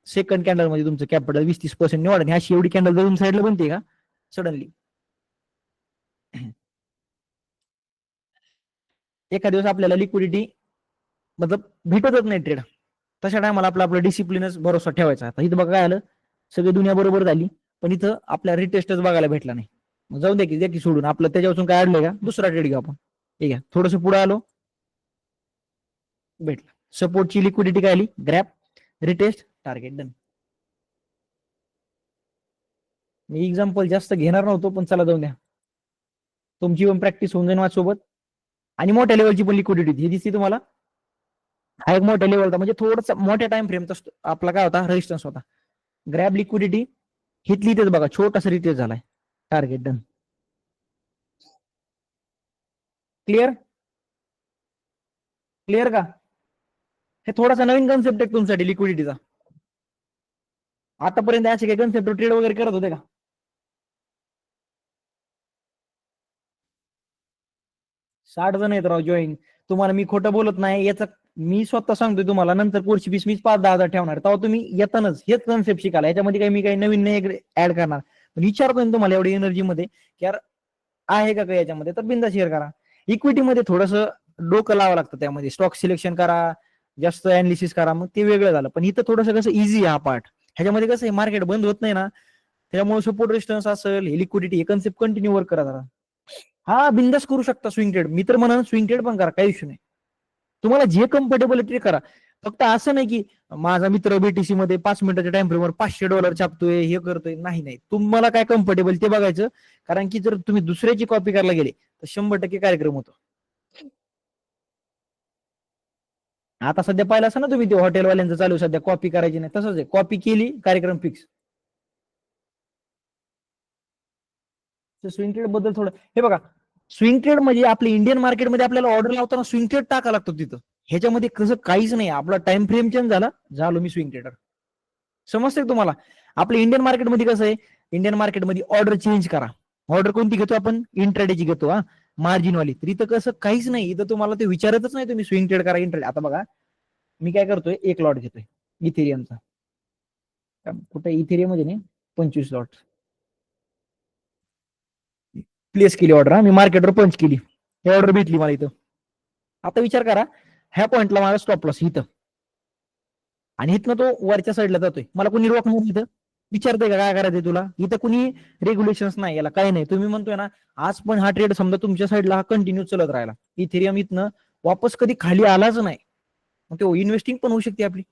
सेकंड कॅन्डल मध्ये तुमचं कॅपिटल 20-30% निवड, आणि अशी एवढी कॅन्डल दोन साईडला बनते का सडनली, एका दिवस आपल्याला लिक्विडिटी मतलब भेटतच नाही ट्रेड, तशा टायमाला आपला आपला डिसिप्लिनच भरोसा ठेवायचा. आता इथं बघा काय आलं, सगळी दुनिया बरोबर झाली, पण इथं आपल्या रिटेस्टच बघायला भेटला नाही, मग जाऊन द्या की सोडून, आपलं त्याच्यापासून काय अडलंय का, दुसरा ट्रेड घेऊ आपण, ठीक आहे. थोडस पुढे आलो, भेटला, सपोर्टची लिक्विडिटी काय आली, ग्रॅप, रिटेस्ट, टार्गेट डन. मी एक्झाम्पल जास्त घेणार नव्हतो, पण चला जाऊन द्या. तुमची पण प्रॅक्टिस होऊन जाईल माझ्यासोबत. आणि मोठ्या लेवलची पण लिक्विडिटी हे दिसते तुम्हाला. हा एक मोठ्या लेवलचा म्हणजे थोडासा मोठ्या टाइम फ्रेमचा आपला काय होता, रेजिस्टन्स होता. ग्रॅब लिक्विडिटी हितली तेच बघा, छोटासा रिटेस झालाय. Target done. क्लिअर क्लिअर का? हे थोडासा नवीन कन्सेप्ट आहे तुमच्यासाठी लिक्विडिटीचा. आतापर्यंत असे काही कन्सेप्ट ट्रेड वगैरे करत होते का? 60 जण आहेत राव जॉईन. तुम्हाला मी खोटं बोलत नाही, याचा मी स्वतः सांगतोय तुम्हाला. नंतर कोर्सची फीस मी 5-10 हजार ठेवणार, तेव्हा तुम्ही येतानाच हेच कन्सेप्ट शिकायला. याच्यामध्ये काही मी काही नवीन नाही ऍड करणार. पण विचारतोय ना तुम्हाला एवढी एनर्जी मध्ये की यार आहे का काही याच्यामध्ये, तर बिंदा शेअर करा. इक्विटीमध्ये थोडस डोकं लावावं लागतं, त्यामध्ये स्टॉक सिलेक्शन करा, जास्त अनालिसिस करा, मग ते वेगळं झालं. पण इथं थोडंसं कसं इझी आहे हा पार्ट. ह्याच्यामध्ये कसं आहे, मार्केट बंद होत नाही ना, त्यामुळे सपोर्ट रेजिस्टन्स असेल, लिक्विडिटी हे कन्सेप्ट कंटिन्यू वर्क करा जरा. हा बिंदास करू शकता स्विंग ट्रेड. मी तर म्हणून स्विंग ट्रेड पण करा, काही इश्यू नाही. तुम्हाला जे कम्फर्टेबल ते करा. फक्त असं नाही की माझा मित्र बीटीसी मध्ये 5 मिनिटाच्या टाइम फ्रेमवर $500 छापतोय, हे करतोय. नाही नाही, तुम्हाला काय कम्फर्टेबल ते बघायचं. कारण की जर तुम्ही दुसऱ्याची कॉपी करायला गेले तर 100% कार्यक्रम होतो. आता सध्या पाहिलं असं ना तुम्ही, ते हॉटेलवाल्यांचं चालू सध्या कॉपी करायची नाही, तसंच आहे. कॉपी केली कार्यक्रम फिक्स. स्विंग ट्रेड बद्दल थोडं हे बघा. स्विंग ट्रेड म्हणजे आपल्या इंडियन मार्केटमध्ये आपल्याला ऑर्डर लावताना स्विंग ट्रेड टाका लागतो तिथं. ह्याच्यामध्ये कसं काहीच नाही, आपला टाइम फ्रेम चेंज झाला, झालो मी स्विंग ट्रेडर. समजतंय तुम्हाला? आपल्या इंडियन मार्केटमध्ये कसं आहे, इंडियन मार्केटमध्ये ऑर्डर चेंज करा. ऑर्डर कोणती घेतो आपण? इंट्राडेची घेतो, हा मार्जिन वाली. तर इथं कसं काहीच नाही, इथं तुम्हाला ते विचारतच नाही तुम्ही स्विंग ट्रेड करा इंट्राडे. आता बघा मी काय करतोय, एक लॉट घेतोय इथेरियमचा. कुठे इथेरियम मध्ये नाही, 25 लॉट प्लेस केली ऑर्डर. हा मी मार्केटवर पंच केली, ही ऑर्डर भेटली मला इथं. आता विचार करा, ह्या पॉइंटला माझा स्टॉप लॉस इथं, आणि इथनं तो वरच्या साईडला जातोय. मला कोणी रोखणार इथं? विचारतंय का काय करायचंय तुला? इथं कुणी रेग्युलेशन्स नाही, याला काही नाही. तुम्ही म्हणतोय ना, आज पण हा ट्रेड समजा तुमच्या साईडला हा कंटिन्यू चलत राहिला, इथेरियम इथनं वापस कधी खाली आलाच नाही, मग तो इन्व्हेस्टिंग पण होऊ शकते आपली.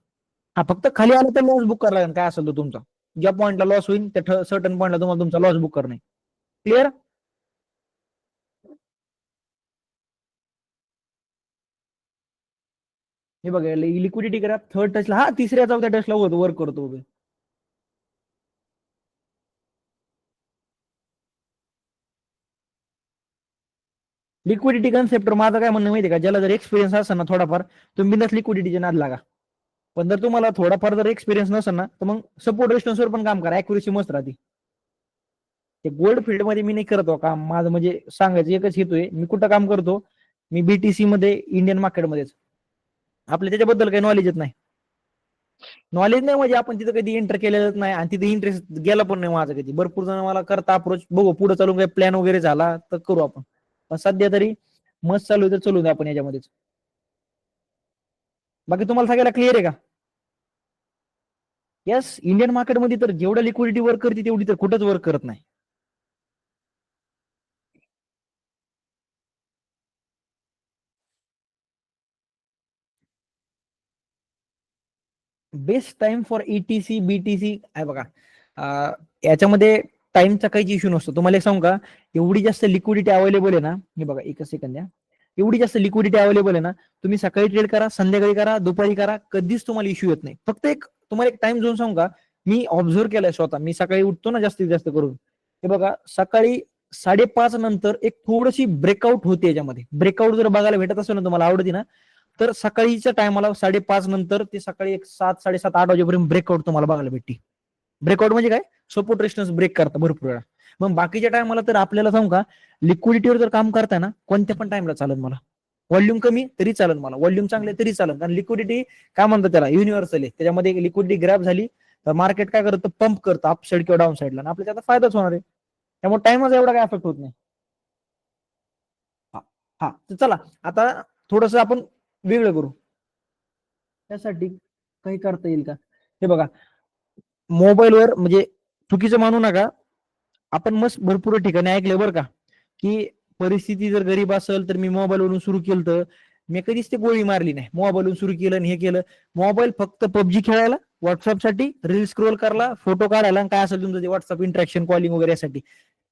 हा फक्त खाली आला तर लॉस बुक करायला लागेल, काय असेल तो तुमचा. ज्या पॉईंटला लॉस होईल त्या सर्टन पॉईंटला तुम्हाला तुमचा लॉस बुक करणे. क्लिअर? हे बघा, लिक्विडिटी करा थर्ड टचला, हा तिसऱ्या चौथ्या टचला वर्क करतो. लिक्विडिटी कन्सेप्ट माझं काय म्हणणं माहिती का, ज्याला जर एक्सपिरियन्स असेल ना थोडाफार, तुम्ही बिंदास लिक्विडिटीच्या नाद लागा. पण जर तुम्हाला थोडाफार जर एक्सपिरियन्स नसेल ना, तर मग सपोर्ट रेजिस्टन्सवर पण काम करा, ऍक्युरेसी मस्त राहते. ते गोल्ड फील्ड मध्ये मी नाही करतो काम. माझं म्हणजे सांगायचं एकच हेतू आहे, मी कुठं काम करतो, मी बीटीसी मध्ये इंडियन मार्केटमध्येच. आपल्या त्याच्याबद्दल काही नॉलेजच नाही. नॉलेज नाही म्हणजे आपण तिथं कधी एंटर केलेलंच नाही, आणि तिथे इंटरेस्ट गेला पण नाही माझा कधी. भरपूर जण मला करता अप्रोच, बघू पुढे चालून काही प्लॅन वगैरे झाला तर करू आपण. पण सध्या तरी मस्त चालू आहे, तर चलू दे आपण याच्यामध्येच. बाकी तुम्हाला सगळ्याला क्लिअर आहे का? येस. इंडियन मार्केटमध्ये तर जेवढं लिक्विडिटी वर्क करते तेवढी तर कुठंच वर्क करत नाही. Best time for etc BTC आहे बघा. याच्यामध्ये टाइमचा काहीच इश्यू नसतो. तुम्हाला एक सांगू का, एवढी जास्त लिक्विडिटी अवेलेबल आहे ना, हे बघा एकच सेकंद द्या. एवढी जास्त लिक्विडिटी अवेलेबल आहे ना, तुम्ही सकाळी ट्रेड करा, संध्याकाळी करा, दुपारी करा, कधीच तुम्हाला इश्यू येत नाही. फक्त एक तुम्हाला एक टाइम झोन सांगू का, मी ऑब्झर्व केलाय स्वतः. मी सकाळी उठतो ना जास्तीत जास्त करून, हे बघा सकाळी 5:30 नंतर एक थोडीशी ब्रेकआउट होते. याच्यामध्ये ब्रेकआउट जर बघायला भेटत असेल ना, तुम्हाला आवडते ना, तर सकाळीच्या टायमाला 5:30 नंतर ते सकाळी एक 7, 7:30, 8 वाजेपर्यंत ब्रेकआउट तुम्हाला बघायला भेटते. ब्रेकआउट म्हणजे काय, सपोर्ट रेजिस्टन्स ब्रेक करता भरपूर वेळा. मग बाकीच्या टायमाला तर आपल्याला सांगू का, लिक्विडिटीवर जर काम करताय ना, कोणत्या पण टाइमला चालेल मला. व्हॉल्यूम कमी तरी चालेल मला, व्हॉल्यूम चांगले तरी चालेल. कारण लिक्विडिटी काय म्हणतात त्याला, युनिव्हर्सल आहे. त्याच्यामध्ये लिक्विडिटी ग्रॅब झाली तर मार्केट काय करतं, पंप करतं अप साईड किंवा डाऊन साईडला, आणि आपल्या त्याचा फायदाच होणार आहे. त्यामुळे टाइमच एवढा काय अफेक्ट होत नाही. हा हा, तर चला आता थोडस आपण वेगळं करू. त्यासाठी काही करता येईल का, हे बघा. मोबाईलवर म्हणजे चुकीचं मानू नका, आपण मस्त भरपूर ठिकाणी ऐकलं बरं का, की परिस्थिती जर गरीब असेल तर मी मोबाईलवरून सुरू केलं. तर मी कधीच ते गोळी मारली नाही, मोबाईलवरून सुरू केलं आणि हे केलं. मोबाईल फक्त पबजी खेळायला व्हॉट्सअपसाठी रील स्क्रोल करायला, फोटो काढायला, काय असेल तुमचं ते व्हॉट्सअप इंटरॅक्शन, कॉलिंग वगैरे यासाठी.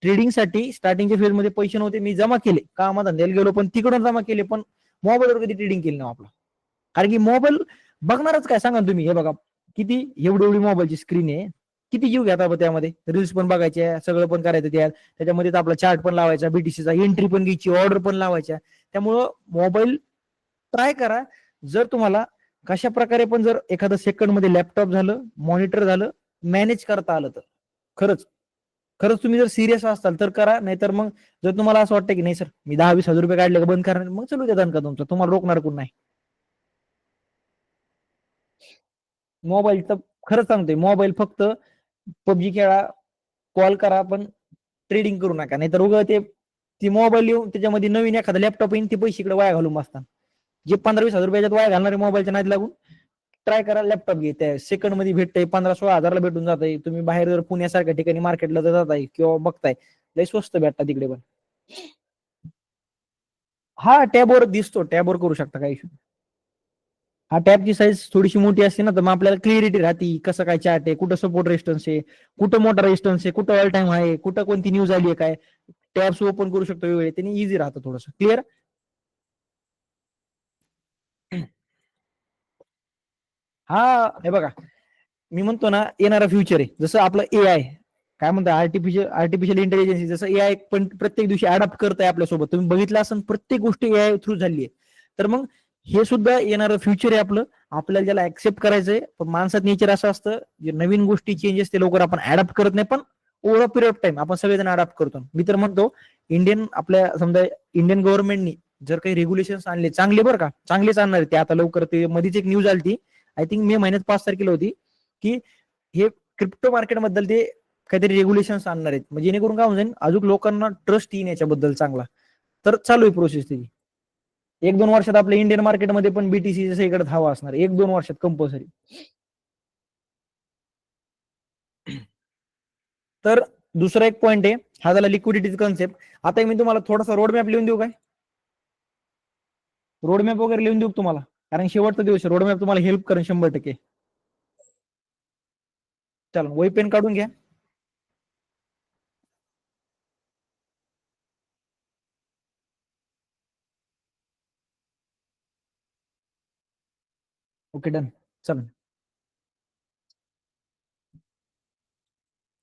ट्रेडिंगसाठी स्टार्टिंगच्या फेज मध्ये पैसे नव्हते, मी जमा केले, कामाधंद्याला गेलो पण तिकडून जमा केले, पण मोबाईलवर कधी ट्रेडिंग केली नाही आपला. कारण की मोबाईल बघणारच काय सांगा तुम्ही. हे बघा किती एवढी एवढी मोबाईलची स्क्रीन आहे, किती जीव घेता त्यामध्ये, रील्स पण बघायचे, सगळं पण करायचं त्याच्यामध्ये आपला चार्ट पण लावायचा, बीटीसीचा एंट्री पण घ्यायची, ऑर्डर पण लावायच्या. त्यामुळं मोबाईल ट्राय करा. जर तुम्हाला कशा प्रकारे पण जर एखादं सेकंड मध्ये लॅपटॉप झालं, मॉनिटर झालं, मॅनेज करता आलं तर खरंच खरंच तुम्ही जर सिरियस असाल तर करा. नाहीतर मग जर तुम्हाला असं वाटतं की नाही सर मी 10-20 हजार रुपये काढले का बंद करणार, मग चलू द्या का तुमचं, तुम्हाला रोखणार कोण नाही. मोबाईल तर खरंच सांगतोय, मोबाईल फक्त पबजी खेळा, कॉल करा, पण ट्रेडिंग करू नका. नाहीतर उगा ते मोबाईल येऊन त्याच्यामध्ये नवीन एखादा लॅपटॉप येईल, ते पैसे इकडे वाया घालून बसतात. जे 15-20 हजार रुपयाच्यात वाया घालणारे मोबाईलच्या नादी लागून ट्राय करा, लॅपटॉप घे, त्या सेकंड मध्ये भेटतंय, 15-16 हजारला भेटून जातंय. तुम्ही बाहेर जर पुण्यासारख्या ठिकाणी मार्केटला जर जाताय किंवा बघताय, लय स्वस्त भेटतात तिकडे पण. हा टॅबवर दिसतो, टॅबवर करू शकता, काही इशू. हा टॅबची साईज थोडीशी मोठी असते ना, तर मग आपल्याला क्लिअरिटी राहते कसं काय चार्ट आहे, कुठं सपोर्ट रेजिस्टन्स आहे, कुठं मोठा रेजिस्टन्स आहे, कुठं ऑल टाइम आहे, कुठं कोणती न्यूज आली आहे, काय टॅब्स ओपन करू शकतो वेळ, त्यांनी इझी राहतं थोडंसं क्लिअर. हा हे बघा, मी म्हणतो ना येणारा फ्युचर आहे, जसं आपलं एआय काय म्हणतात, आर्टिफिशियल इंटेलिजन्स, जसं एआय पण प्रत्येक दिवशी अडॅप्ट करत आहे आपल्यासोबत. तुम्ही बघितलं असेल प्रत्येक गोष्ट एआय थ्रू झाली आहे. तर मग हे सुद्धा येणारं फ्युचर आहे आपलं, आपल्याला ज्याला ऍक्सेप्ट करायचंय. पण माणसात नेचर असं असतं, जे नवीन गोष्टी चेंजेस ते लवकर आपण अडॅप्ट करत नाही, पण over a period of time आपण सगळेजण अडॅप्ट करतो. मी तर म्हणतो आपल्या समजा इंडियन गव्हर्नमेंटनी जर काही रेग्युलेशन आणले चांगले, बरं का, चांगलेच आणणार ते आता लवकर. ते मध्येच एक न्यूज आली, आय थिंक मे महिन्यात 5 तारखेला होती, की हे क्रिप्टो मार्केट बद्दल ते काहीतरी रेग्युलेशन आणणार आहेत, म्हणजे जेणेकरून काय होईल अजून लोकांना ट्रस्ट येईन याच्याबद्दल चांगला. तर चालू आहे प्रोसेस त्याची. 1-2 वर्षात आपल्या इंडियन मार्केटमध्ये पण बीटीसी जसं इकडे हवा असणार, 1-2 वर्षात कंपल्सरी. तर दुसरा एक पॉईंट आहे, हा झाला लिक्विडिटीचा कन्सेप्ट. आता मी तुम्हाला थोडासा रोड मॅप लिहून देऊ काय, रोड मॅप वगैरे लिहून देऊ तुम्हाला, कारण शेवटचा दिवस रोड मॅप तुम्हाला हेल्प करेन 100%. चला वही पेन काढून घ्या. Okay done. चला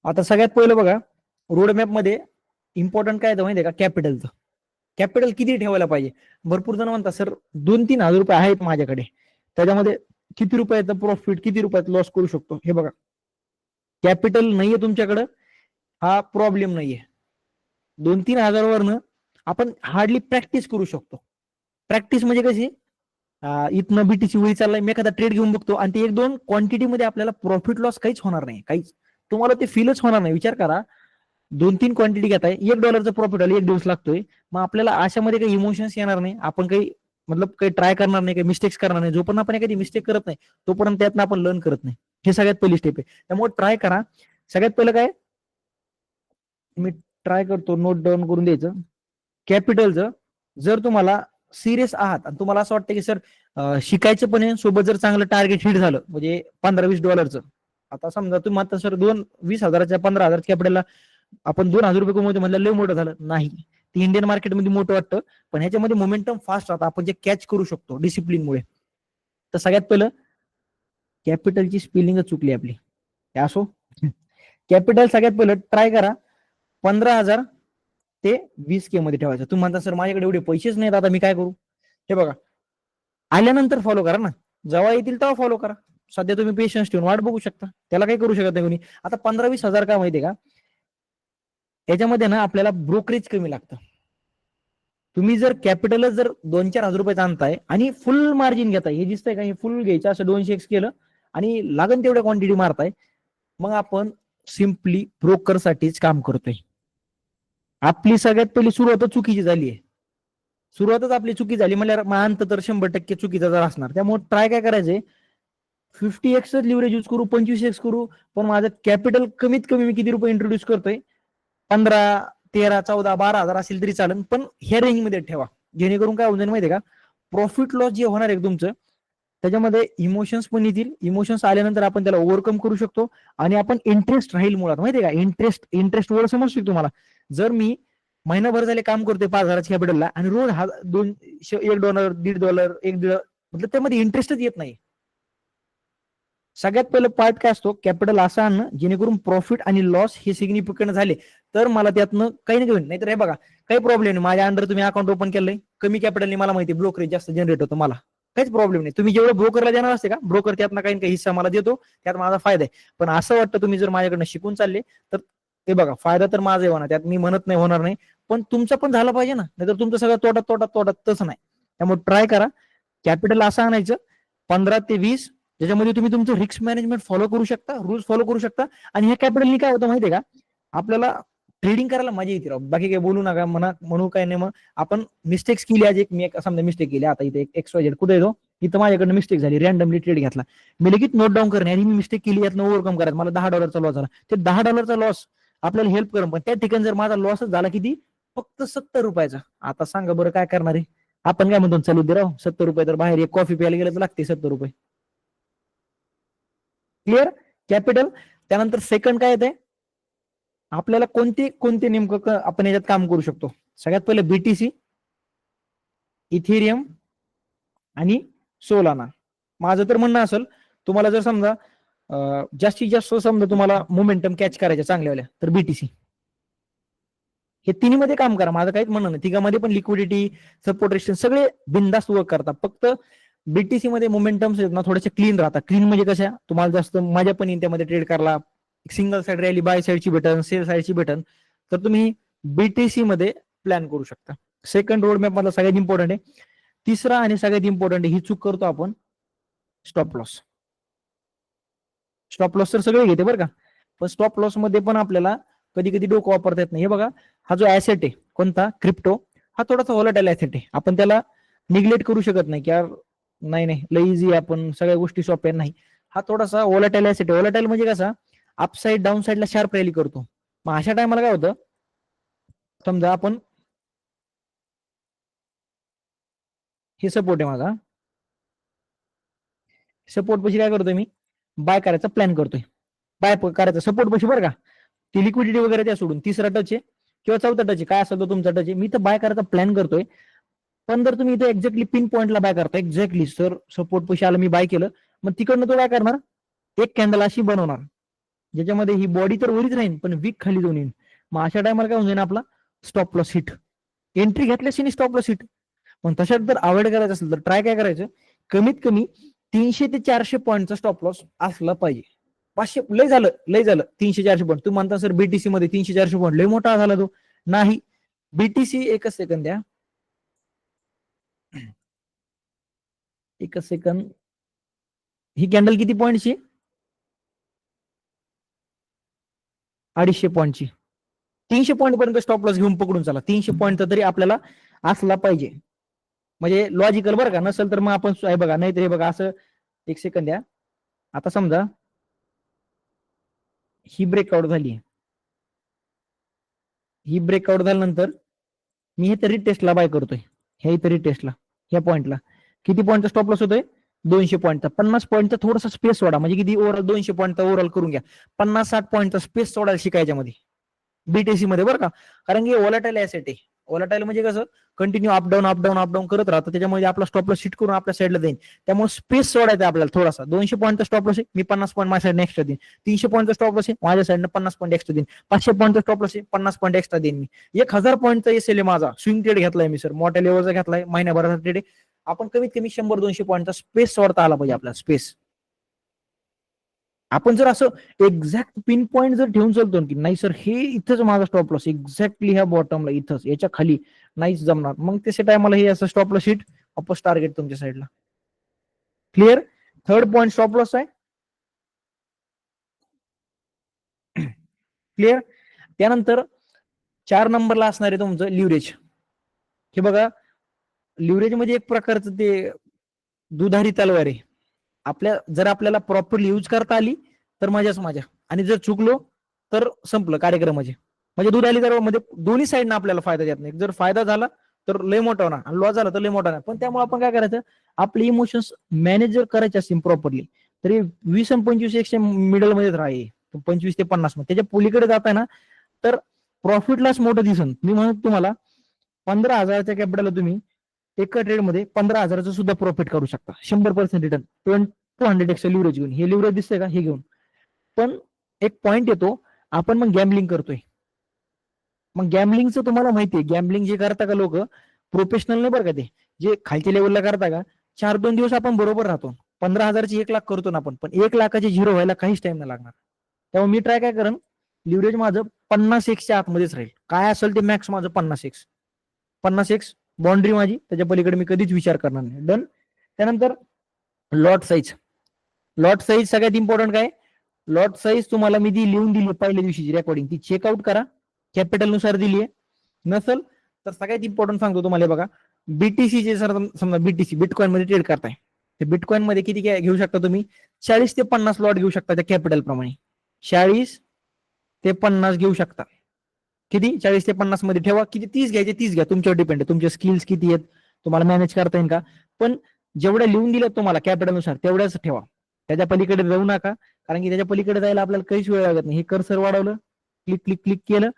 आता सगळ्यात पहिलं बघा, रोड मॅप मध्ये इम्पॉर्टंट काय येतं माहितीये का, कॅपिटलचं. कॅपिटल किती ठेवायला पाहिजे. भरपूर जण म्हणतात सर 2-3 हजार रुपये आहेत माझ्याकडे, त्याच्यामध्ये किती रुपयाचं प्रॉफिट, किती रुपयात लॉस करू शकतो. हे बघा, कॅपिटल नाहीये तुमच्याकडं, हा प्रॉब्लेम नाहीये. 2-3 हजारावरनं आपण हार्डली प्रॅक्टिस करू शकतो. प्रॅक्टिस म्हणजे कशी, इथनं बीटीची वेळी चाललाय, मी एखादा ट्रेड घेऊन बघतो, आणि ते 1-2 क्वांटिटीमध्ये आपल्याला प्रॉफिट लॉस काहीच होणार नाही, काहीच तुम्हाला ते फीलच होणार नाही. विचार करा, 2-3 क्वांटिटी घेताय, $1 प्रॉफिट आला, 1 दिवस लागतोय, मग आपल्याला अशामध्ये काही इमोशन्स येणार नाही, आपण काही मतलब काही ट्राय करणार नाही, काही मिस्टेक्स करणार नाही. जोपर्यंत आपण एखादी मिस्टेक करत नाही तोपर्यंत त्यातनं आपण लर्न करत नाही. हे सगळ्यात पहिली स्टेप आहे. त्यामुळे ट्राय करा. सगळ्यात पहिलं काय, मी ट्राय करतो नोट डाऊन करून द्यायचं. कॅपिटलचं जर तुम्हाला सिरियस आहात आणि तुम्हाला असं वाटतं की सर शिकायचं पण आहे, सोबत जर चांगलं टार्गेट हिट झालं, म्हणजे $15-20, आता समजा तुम्ही आता सर 20,000च्या 15,000 कॅपिटलला आपण 2,000 रुपये कमवतो म्हणलं लय मोठं झालं नाही. ते इंडियन मार्केटमध्ये मोठं वाटतं, पण ह्याच्यामध्ये मोमेंटम फास्ट राहतं, आपण जे कॅच करू शकतो डिसिप्लिनमुळे. तर सगळ्यात पहिलं कॅपिटलची स्पेलिंगच चुकली आपली, हे असो. कॅपिटल सगळ्यात पहिलं ट्राय करा 15,000 ते 20K मध्ये ठेवायचं. तुम्ही म्हणता सर माझ्याकडे एवढे पैसेच नाहीत, आता मी काय करू. हे बघा, आल्यानंतर फॉलो करा ना, जेव्हा येतील तेव्हा फॉलो करा. सध्या तुम्ही पेशन्स ठेवून वाट बघू शकता, त्याला काही करू शकत नाही कोणी. आता 15-20 हजार का माहितीये का, याच्यामध्ये ना आपल्याला ब्रोकरेज कमी लागतं. तुम्ही जर कॅपिटलच जर 2-4 हजार रुपये आणताय आणि फुल मार्जिन घेताय, हे दिसतंय का, हे फुल घ्यायचं असं 200x केलं आणि लागन तेवढ्या क्वांटिटी मारताय, मग आपण सिम्पली ब्रोकर साठीच काम करतोय. आपली सगळ्यात पहिली सुरुवातच चुकीची झाली आहे. सुरुवातच आपली चुकी झाली म्हणजे अंत तर 100% चुकीचा जर असणार. त्यामुळे ट्राय काय करायचंय, 50x लिव्हरेज यूज करू, 25x करू, पण माझं कॅपिटल कमीत कमी मी किती रुपये इंट्रोड्यूस करतोय, 15, 13, 14, 12 हजार असेल तरी चालेल, पण ह्या रेंजमध्ये ठेवा. जेणेकरून काय होऊन माहितीये का, प्रॉफिट लॉस जे होणार आहे तुमचं त्याच्यामध्ये इमोशन्स पण येतील. इमोशन्स आल्यानंतर आपण त्याला ओव्हरकम करू शकतो आणि आपण इंटरेस्ट राहील मुळात. माहितीये का, इंटरेस्ट वर समजू शकतो मला. जर मी महिनाभर झाले काम करतोय 5,000 कॅपिटलला आणि रोज $1, $1.50, $1 मतलब त्यामध्ये इंटरेस्टच येत नाही. सगळ्यात पहिलं पार्ट काय असतो, कॅपिटल असं आणणं जेणेकरून प्रॉफिट आणि लॉस हे सिग्निफिकंट झाले तर मला त्यातनं काही नाही तर हे बघा, काही प्रॉब्लेम नाही. माझ्या अंडर तुम्ही अकाउंट ओपन केलंय, कमी कॅपिटलने मला माहिती ब्रोकरेज जास्त जनरेट होतं, मला काहीच प्रॉब्लेम नाही. तुम्ही जेवढं ब्रोकरला देणार असते का, ब्रोकर त्यातनं काही काही हिस्सा मला देतो, त्यात माझा फायदा आहे. पण असं वाटतं तुम्ही जर माझ्याकडनं शिकून चालले तर ते बघा, फायदा तर माझा होणार, त्यात मी म्हणत नाही होणार नाही, पण तुमचं पण झालं पाहिजे ना, नाहीतर तुमचं सगळं तोटात तसं नाही. त्यामुळे ट्राय करा. कॅपिटल असं आणायचं 15 ते 20, ज्याच्यामध्ये तुम्ही तुमचं रिस्क मॅनेजमेंट फॉलो करू शकता, रूल्स फॉलो करू शकता. आणि ह्या कॅपिटलनी काय होतं माहितीये का, आपल्याला ट्रेडिंग करायला मजा येते राव. बाकी काही बोलू नका, म्हणू काय नाही. मग आपण मिस्टेक्स केली, आज मी एक समजा मिस्टेक केली, आता इथे XYZ कुठे येतो, इथं माझ्याकडनं मिस्टेक झाली, रॅन्डमली ट्रेड घेतला, मी लगेच नोट डाऊन करणे आणि मी मिस्टेक केली, यातनं ओव्हरकम करायचं. मला $10 लॉस झाला. ते $10 लॉस आपल्याला हेल्प करेल, पण त्या ठिकाणी जर माझा लॉसच झाला किती, फक्त $70. आता सांगा बरं काय करणार आहे. आपण काय म्हणतो, चालू दे राव, $70 तर बाहेर एक कॉफी प्यायला गेलं तर लागते $70. क्लिअर. कॅपिटल. त्यानंतर सेकंड काय येते, आपल्याला कोणते कोणते नेमकं आपण याच्यात काम करू शकतो. सगळ्यात पहिले BTC, इथेरियम आणि सोलाना. माझं तर म्हणणं असेल, तुम्हाला जर समजा जास्तीत जास्त समजा तुम्हाला मोमेंटम कॅच करायचे चांगल्यावाल्या, तर BTC हे तिन्हीमध्ये काम करा. माझं काहीच म्हणणं नाही, तिघामध्ये पण लिक्विडिटी, सपोर्ट रेशन सगळे बिंदास्त वर्क करतात. फक्त BTC मध्ये मोमेंटम्स आहेत ना थोडेसे क्लीन राहतात. क्लीन म्हणजे कशा, तुम्हाला जास्त मजा पण येईल त्यामध्ये ट्रेड करायला. सिंगल साइड रॅली बाय साइडची भेटन, सेल साइडची भेटन, तर तुम्ही BTC मध्ये प्लॅन करू शकता. सेकंड रोड मॅप मधला सगळ्यात इम्पॉर्टंट आहे. तिसरा आणि सगळ्यात इम्पॉर्टंट ही चूक करतो आपण, स्टॉप लॉस. स्टॉप लॉस तर सगळे घेते बरं का, पण स्टॉप लॉस मध्ये पण आपल्याला कधी कधी डोकं वापरता येत नाही. हे बघा, हा जो ऍसेट आहे कोणता, क्रिप्टो, हा थोडासा व्हॉलेटाईल ऍसेट आहे. आपण त्याला निग्लेक्ट करू शकत नाही की यार नाही नाही लय इझी, आपण सगळ्या गोष्टी सोप्या नाही. हा थोडासा व्हॉलेटाईल ऍसेट आहे. व्हॉलेटाईल म्हणजे कसा, अपसाईड डाऊन साईडला शार्प रॅली करतो. मग अशा टायमाला काय होतं, समजा आपण हे सपोर्ट आहे माझा, सपोर्ट पशी काय करतोय मी, बाय करायचा प्लॅन करतोय. बाय करायचा सपोर्ट पशी बरं का, ती लिक्विडिटी वगैरे त्या सोडून तिसरा टच आहे किंवा चौथा टच आहे, काय असेल तो तुमचा टच आहे, मी तर बाय करायचा प्लॅन करतोय. पण जर तुम्ही इथे एक्झॅक्टली पिन पॉईंटला बाय करता, एक्झॅक्टली सर सपोर्ट पैसे आला मी बाय केलं, मग तिकडनं तो काय करणार, एक कॅन्डल अशी बनवणार ज्याच्यामध्ये ही बॉडी तर वरीच राहील पण वीक खाली जाऊन येईल. मग अशा टायमाला काय होऊन आपला स्टॉप लॉस हिट, एंट्री घेतल्याशी स्टॉप लॉस हिट. पण तशात जर अवॉइड करायचं असेल तर ट्राय काय करायचं, कमीत कमी 300 ते 400 पॉईंटचा स्टॉप लॉस असला पाहिजे. 500 लय झालं 300-400 पॉईंट. तुम्ही म्हणता सर BTC मध्ये 300-400 पॉईंट लय मोठा झाला तो, नाही. BTC एकच सेकंद द्या, एकच सेकंद. ही कॅन्डल किती पॉईंटची, 250 पॉईंटची. 300 पॉईंट पर्यंत स्टॉप लॉस घेऊन पकडून चला, 300 पॉईंट तरी आपल्याला असला पाहिजे. म्हणजे लॉजिकल बरं का, नसेल तर मग आपण बघा, नाही तर हे बघा असं, एक सेकंद द्या. आता समजा ही ब्रेकआउट झाली, ही ब्रेकआउट झाल्यानंतर मी हे तरी टेस्टला बाय करतोय, हे तरी टेस्टला ह्या पॉईंटला किती पॉईंटचा स्टॉप लॉस होतोय, 200 पॉईंटचा. 50 पॉईंटचा थोडासा स्पेस सोडा, म्हणजे किती ओव्हरऑल 200 पॉईंटचा ओव्हरऑल करून घ्या. 50-60 पॉईंटचा स्पेस सोडायला शिकायच्या मध्ये BTC मध्ये बरं का, कारण की व्हॉलेटाईल ऍसेट आहे. व्हॉलेटाईल म्हणजे कसं, कंटिन्यू अपडाऊन करत राहतं, त्याच्यामध्ये आपला स्टॉप लॉस हिट करून आपल्या साईडला जाईल. त्यामुळे स्पेस सोडायचा आपल्याला थोडासा. 200 पॉईंटचा स्टॉप लॉस आहे, मी 50 पॉईंट माझ्या साईडने एक्स्ट्रा देईन. 300 पॉईंटचा स्टॉप लॉस आहे, माझ्या साईडने 50 पॉईंट एक्स्ट्रा देईन. 500 पॉईंटचा स्टॉप लॉस आहे, 50 पॉईंट एक्स्ट्रा देईन मी. 1000 पॉईंटचा एसएल आहे माझा, स्विंग ट्रेड घेतलाय मी सर, मोठ्या लेवलचा घेतलाय, महिन्याभराचा ट्रेड आहे. आपण कमीत कमी 100-200 पॉईंटचा स्पेस सोडता आला पाहिजे आपला स्पेस. आपण जर असं एक्झॅक्ट पिन पॉईंट जर ठेवून चालतो की नाही सर हे इथंच माझा स्टॉप लॉस, एक्झॅक्टली ह्या बॉटमला इथंच, याच्या खाली नाहीच जमणार, मग तसे टायमाला हे असं स्टॉप लॉस हिट, वापस टार्गेट तुमच्या साईडला. Clear. Third point stop loss आहे. क्लिअर. त्यानंतर 4 नंबरला असणार आहे तुमचं लिव्हरेज. हे बघा, लिव्हरेज म्हणजे एक प्रकारचं ते दुधारी तलवार आहे. जर आपल्याला प्रॉपरली यूज करता आली तर मजाच मजा, आणि जर चुकलो तर संपलं कार्यक्रमाचे. म्हणजे दूध आली तर मध्ये दोन्ही साईडनं आपल्याला फायदा देत नाही. जर फायदा झाला तर लय मोठा होणार आणि लॉस झाला तर लय मोठा नाही. पण त्यामुळे आपण काय करायचं, आपले इमोशन्स मॅनेज जर करायचे असतील प्रॉपरली, तरी 20 आणि 25 एकशे मिडल मध्येच राहा, 25 ते 50 मध्ये. त्याच्या पलीकडे जाताय ना तर प्रॉफिट लॉस मोठं दिसन. मी म्हणतो तुम्हाला 15,000च्या कॅपिटलला तुम्ही एका ट्रेडमध्ये 15,000चं सुद्धा प्रॉफिट करू शकता, 100% रिटर्न, 200x लिव्हरेज घेऊन. हे लिव्हरेज दिसतंय का, हे घेऊन. पण एक पॉइंट येतो, आपण मग गॅम्बलिंग करतोय. मग गॅम्बलिंगचं तुम्हाला माहितीये, गॅम्बलिंग जे करता का लोक प्रोफेशनल नाही बरं का, ते जे खालच्या लेवलला करता का, 4-2 दिवस आपण बरोबर राहतो. 15,000ची 1 लाख करतो ना आपण, पण 1 लाखाची झिरो व्हायला काहीच टाइम नाही लागणार. त्यामुळे मी ट्राय काय करेन, लिव्हरेज माझं 50x आतमध्येच राहील. काय असेल ते मॅक्स माझं 50x. 50x बाउंड्री माझी, त्याच्या पलीकडे मी कधीच विचार करणार नाही. डन. त्यानंतर लॉट साईज. लॉट साईज सगळ्यात इम्पॉर्टंट काय, लॉट साईज तुम्हाला मी लिहून दिली पहिल्या दिवशीची रेकॉर्डिंग, ती चेकआउट करा. कॅपिटल नुसार दिली आहे. नसल तर सगळ्यात इम्पॉर्टंट सांगतो तुम्हाला बघा, बीटीसी सर, समजा बीटीसी बिटकॉइन मध्ये ट्रेड करताय, ते बिटकॉइन मध्ये किती घेऊ शकता तुम्ही, 40 ते 50 लॉट घेऊ शकता त्या कॅपिटल प्रमाणे. 40 ते 50 घेऊ शकता. किती, 40 ते 50 मध्ये ठेवा. किती, 30 घ्यायचे 30 घ्या, तुमच्यावर डिपेंड आहे, तुमचे स्किल्स किती आहेत, तुम्हाला मॅनेज करता येईल का. पण जेवढ्या लिहून दिलं तुम्हाला कॅपिटल नुसार तेवढ्याच ठेवा, त्याच्या पलीकडे जाऊ नका. कारण की त्याच्या पलीकडे जायला आपल्याला काहीच वेळ लागत नाही. हे कर्सर वाढवलं, क्लिक क्लिक क्लिक केलं,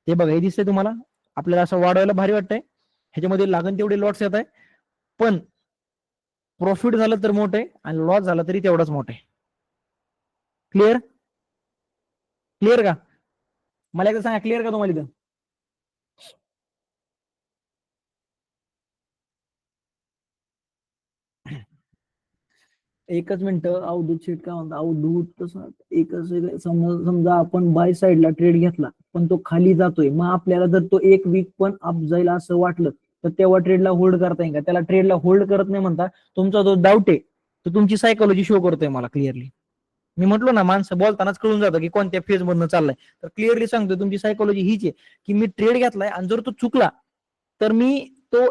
ते बघा हे दिसतंय तुम्हाला, आपल्याला असं वाढवायला भारी वाटतंय. ह्याच्यामध्ये लागण तेवढे लॉट्स येत आहे, पण प्रॉफिट झालं तर मोठं आहे आणि लॉस झाला तरी तेवढाच मोठा आहे. क्लिअर, क्लिअर का, मला एकदा सांगा, क्लिअर का तुम्हाला इथं. एकच मिनिट, अवधूत शेट काय म्हणता, अवधूत तसं एकच, समजा आपण बाय साईडला ट्रेड घेतला पण तो खाली जातोय, मग आपल्याला जर तो एक वीक पण अप जाईल असं वाटलं तर तेव्हा ट्रेडला होल्ड करता येईल का. त्याला ट्रेडला होल्ड करत नाही म्हणता, तुमचा जो डाऊट आहे तो तुमची सायकोलॉजी शो करतोय मला क्लिअरली. मी म्हटलो ना, माणसं बोलतानाच कळून जातं की कोणत्या फेज मधनं चाललाय. तर क्लिअरली सांगतोय, तुमची सायकोलॉजी हीच आहे की मी ट्रेड घेतलाय आणि जर तो चुकला तर मी तो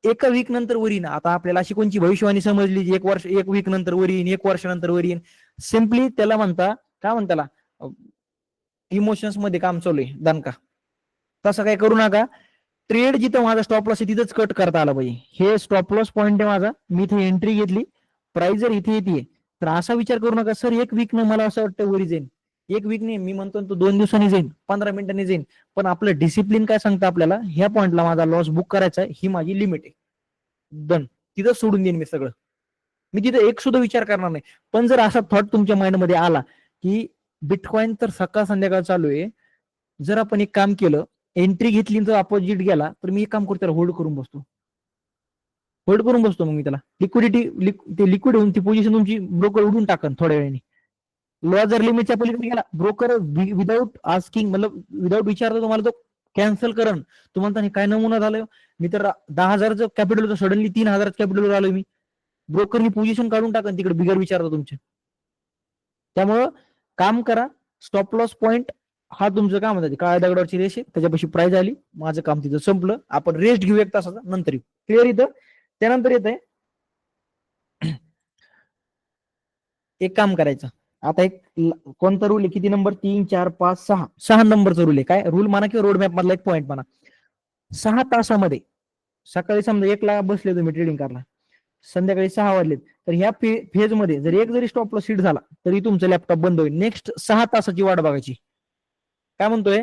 एका वीक नंतर वर येईन. आता आपल्याला अशी कोणची भविष्यवाणी समजली जी 1 वर्ष 1 वीक नंतर वर येईन, 1 वर्षानंतर वर येईन. सिम्पली त्याला म्हणता, काय म्हणताला, इमोशन्स मध्ये काम चालू आहे दणका. तसं काय करू नका. ट्रेड जिथं माझा स्टॉप लॉस आहे तिथंच कट करता आला पाहिजे. हे स्टॉप लॉस पॉईंट आहे माझा, मी इथे एंट्री घेतली, प्राइस जर इथे येते तर असा विचार करू नका सर 1 वीक न मला असं वाटतं वरी जाईल. 1 वीक नाही, मी म्हणतो तो 2 दिवसांनी जाईल, 15 मिनिटांनी जाईल. पण आपलं डिसिप्लिन काय सांगतं आपल्याला, ह्या पॉईंटला माझा लॉस बुक करायचा आहे, ही माझी लिमिट आहे. डन. तिथं सोडून देईन मी सगळं, मी तिथे एक सुद्धा विचार करणार नाही. पण जर असा थॉट तुमच्या माइंडमध्ये आला की बिटकॉइन तर सकाळ संध्याकाळ चालू आहे, जर आपण एक काम केलं, एंट्री घेतली तर अपोजिट गेला, तर मी एक काम करतो, त्याला होल्ड करून बसतो. होल्ड करून बसतो मग मी त्याला. लिक्विडिटी, ते लिक्विड होऊन ती पोझिशन तुमची ब्रोकर उडून टाकन थोड्या वेळाने. लॉस जर लिमिटच्या पलीकडे गेला, ब्रोकर विदाऊट आस्किंग, मतलब विदाऊट विचारता तुम्हाला तो कॅन्सल करण. तुम्हाला काय नमुना झालं, मी तर 10,000चं कॅपिटल होतं, सडनली 3,000 कॅपिटल आलोय मी. ब्रोकरनी पोझिशन काढून टाकन तिकडे बिगर विचारता तुमच्या. त्यामुळं काम करा. स्टॉप लॉस पॉईंट हा तुमचं काय म्हणतात, काळ्या दगडावरची रेष आहे, त्याच्यापाशी प्राइस आली, माझं काम तिथं संपलं. आपण रेस्ट घेऊ 1 तासाचा, नंतर येऊ. क्लिअर इथं. त्यानंतर येत आहे एक काम करायचं. आता एक कोणता रूल आहे, किती नंबर, 3, 4, 5, 6 नंबरचा रूल आहे. काय रूल म्हणा किंवा रोड मॅप मधला एक पॉईंट म्हणा. 6 तासामध्ये, सकाळी समजा 1 ला बसले तुम्ही ट्रेडिंग करायला, संध्याकाळी 6 वाजलेत, तर ह्या फेज मध्ये जर एक जरी स्टॉप लॉस हिट झाला तरी तुमचं लॅपटॉप बंद होईल. नेक्स्ट 6 तासाची वाट बघायची. काय म्हणतोय,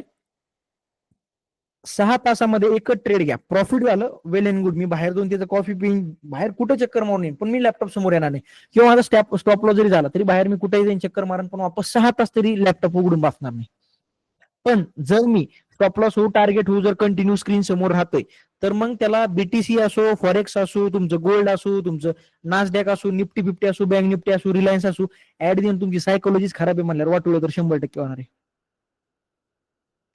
6 तासामध्ये एकच ट्रेड घ्या, प्रॉफिट झालं वेल अँड गुड. मी बाहेर जाऊन त्याचं कॉफी पिईन, बाहेर कुठं चक्कर मारून येईन, पण मी लॅपटॉप समोर येणार नाही. किंवा माझा स्टॉप लॉस जरी झाला तरी बाहेर मी कुठेही जाईन, चक्कर मारून, पण वापस 6 तास तरी लॅपटॉप उघडून बसणार नाही. पण जर मी स्टॉप लॉस हो, टार्गेट हो, जर कंटिन्यू स्क्रीन समोर राहतोय, तर मग त्याला बीटीसी असो, फॉरेक्स असो, तुमचं गोल्ड असो, तुमचं नासडॅक असो, निफ्टी 50 असो, बँक निफ्टी असो, रिलायन्स असो, ऍड देऊन तुमची सायकोलॉजीच खराब आहे म्हणल्यावर वाटलं तर 100% होणार आहे.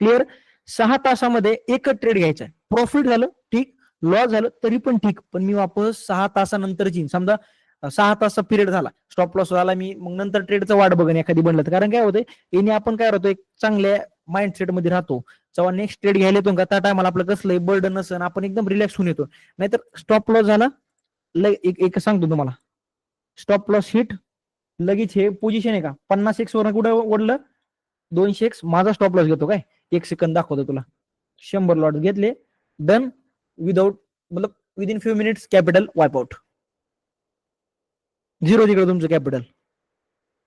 क्लिअर. 6 तासामध्ये एकच ट्रेड घ्यायचा आहे. प्रॉफिट झालं ठीक, लॉस झालं तरी पण ठीक, पण मी वापस 6 तासानंतर येईन. समजा 6 तासचा पिरियड झाला, स्टॉप लॉस झाला, मी मग नंतर ट्रेडचं वाट बघन एखादी बनलं तर. कारण काय होतंय, याने आपण काय राहतो, एक चांगल्या माइंडसेट मध्ये राहतो. जेव्हा नेक्स्ट ट्रेड घ्यायला येतो का, त्या टायमाला आपलं कसलंही बर्डन नसन, आपण एकदम रिलॅक्स होऊन येतो. नाहीतर स्टॉप लॉस झाला, एक सांगतो तुम्हाला, स्टॉप लॉस हिट लगेच हे पोझिशन आहे का 50x वर कुठे ओढलं, 200x माझा स्टॉप लॉस घेतो काय, 1 सेकंद दाखवतो तुला, 100 लॉट घेतले, डन, विदाऊट मतलब within few minutes capital वाईप out, zero तिकडे तुमचं कॅपिटल.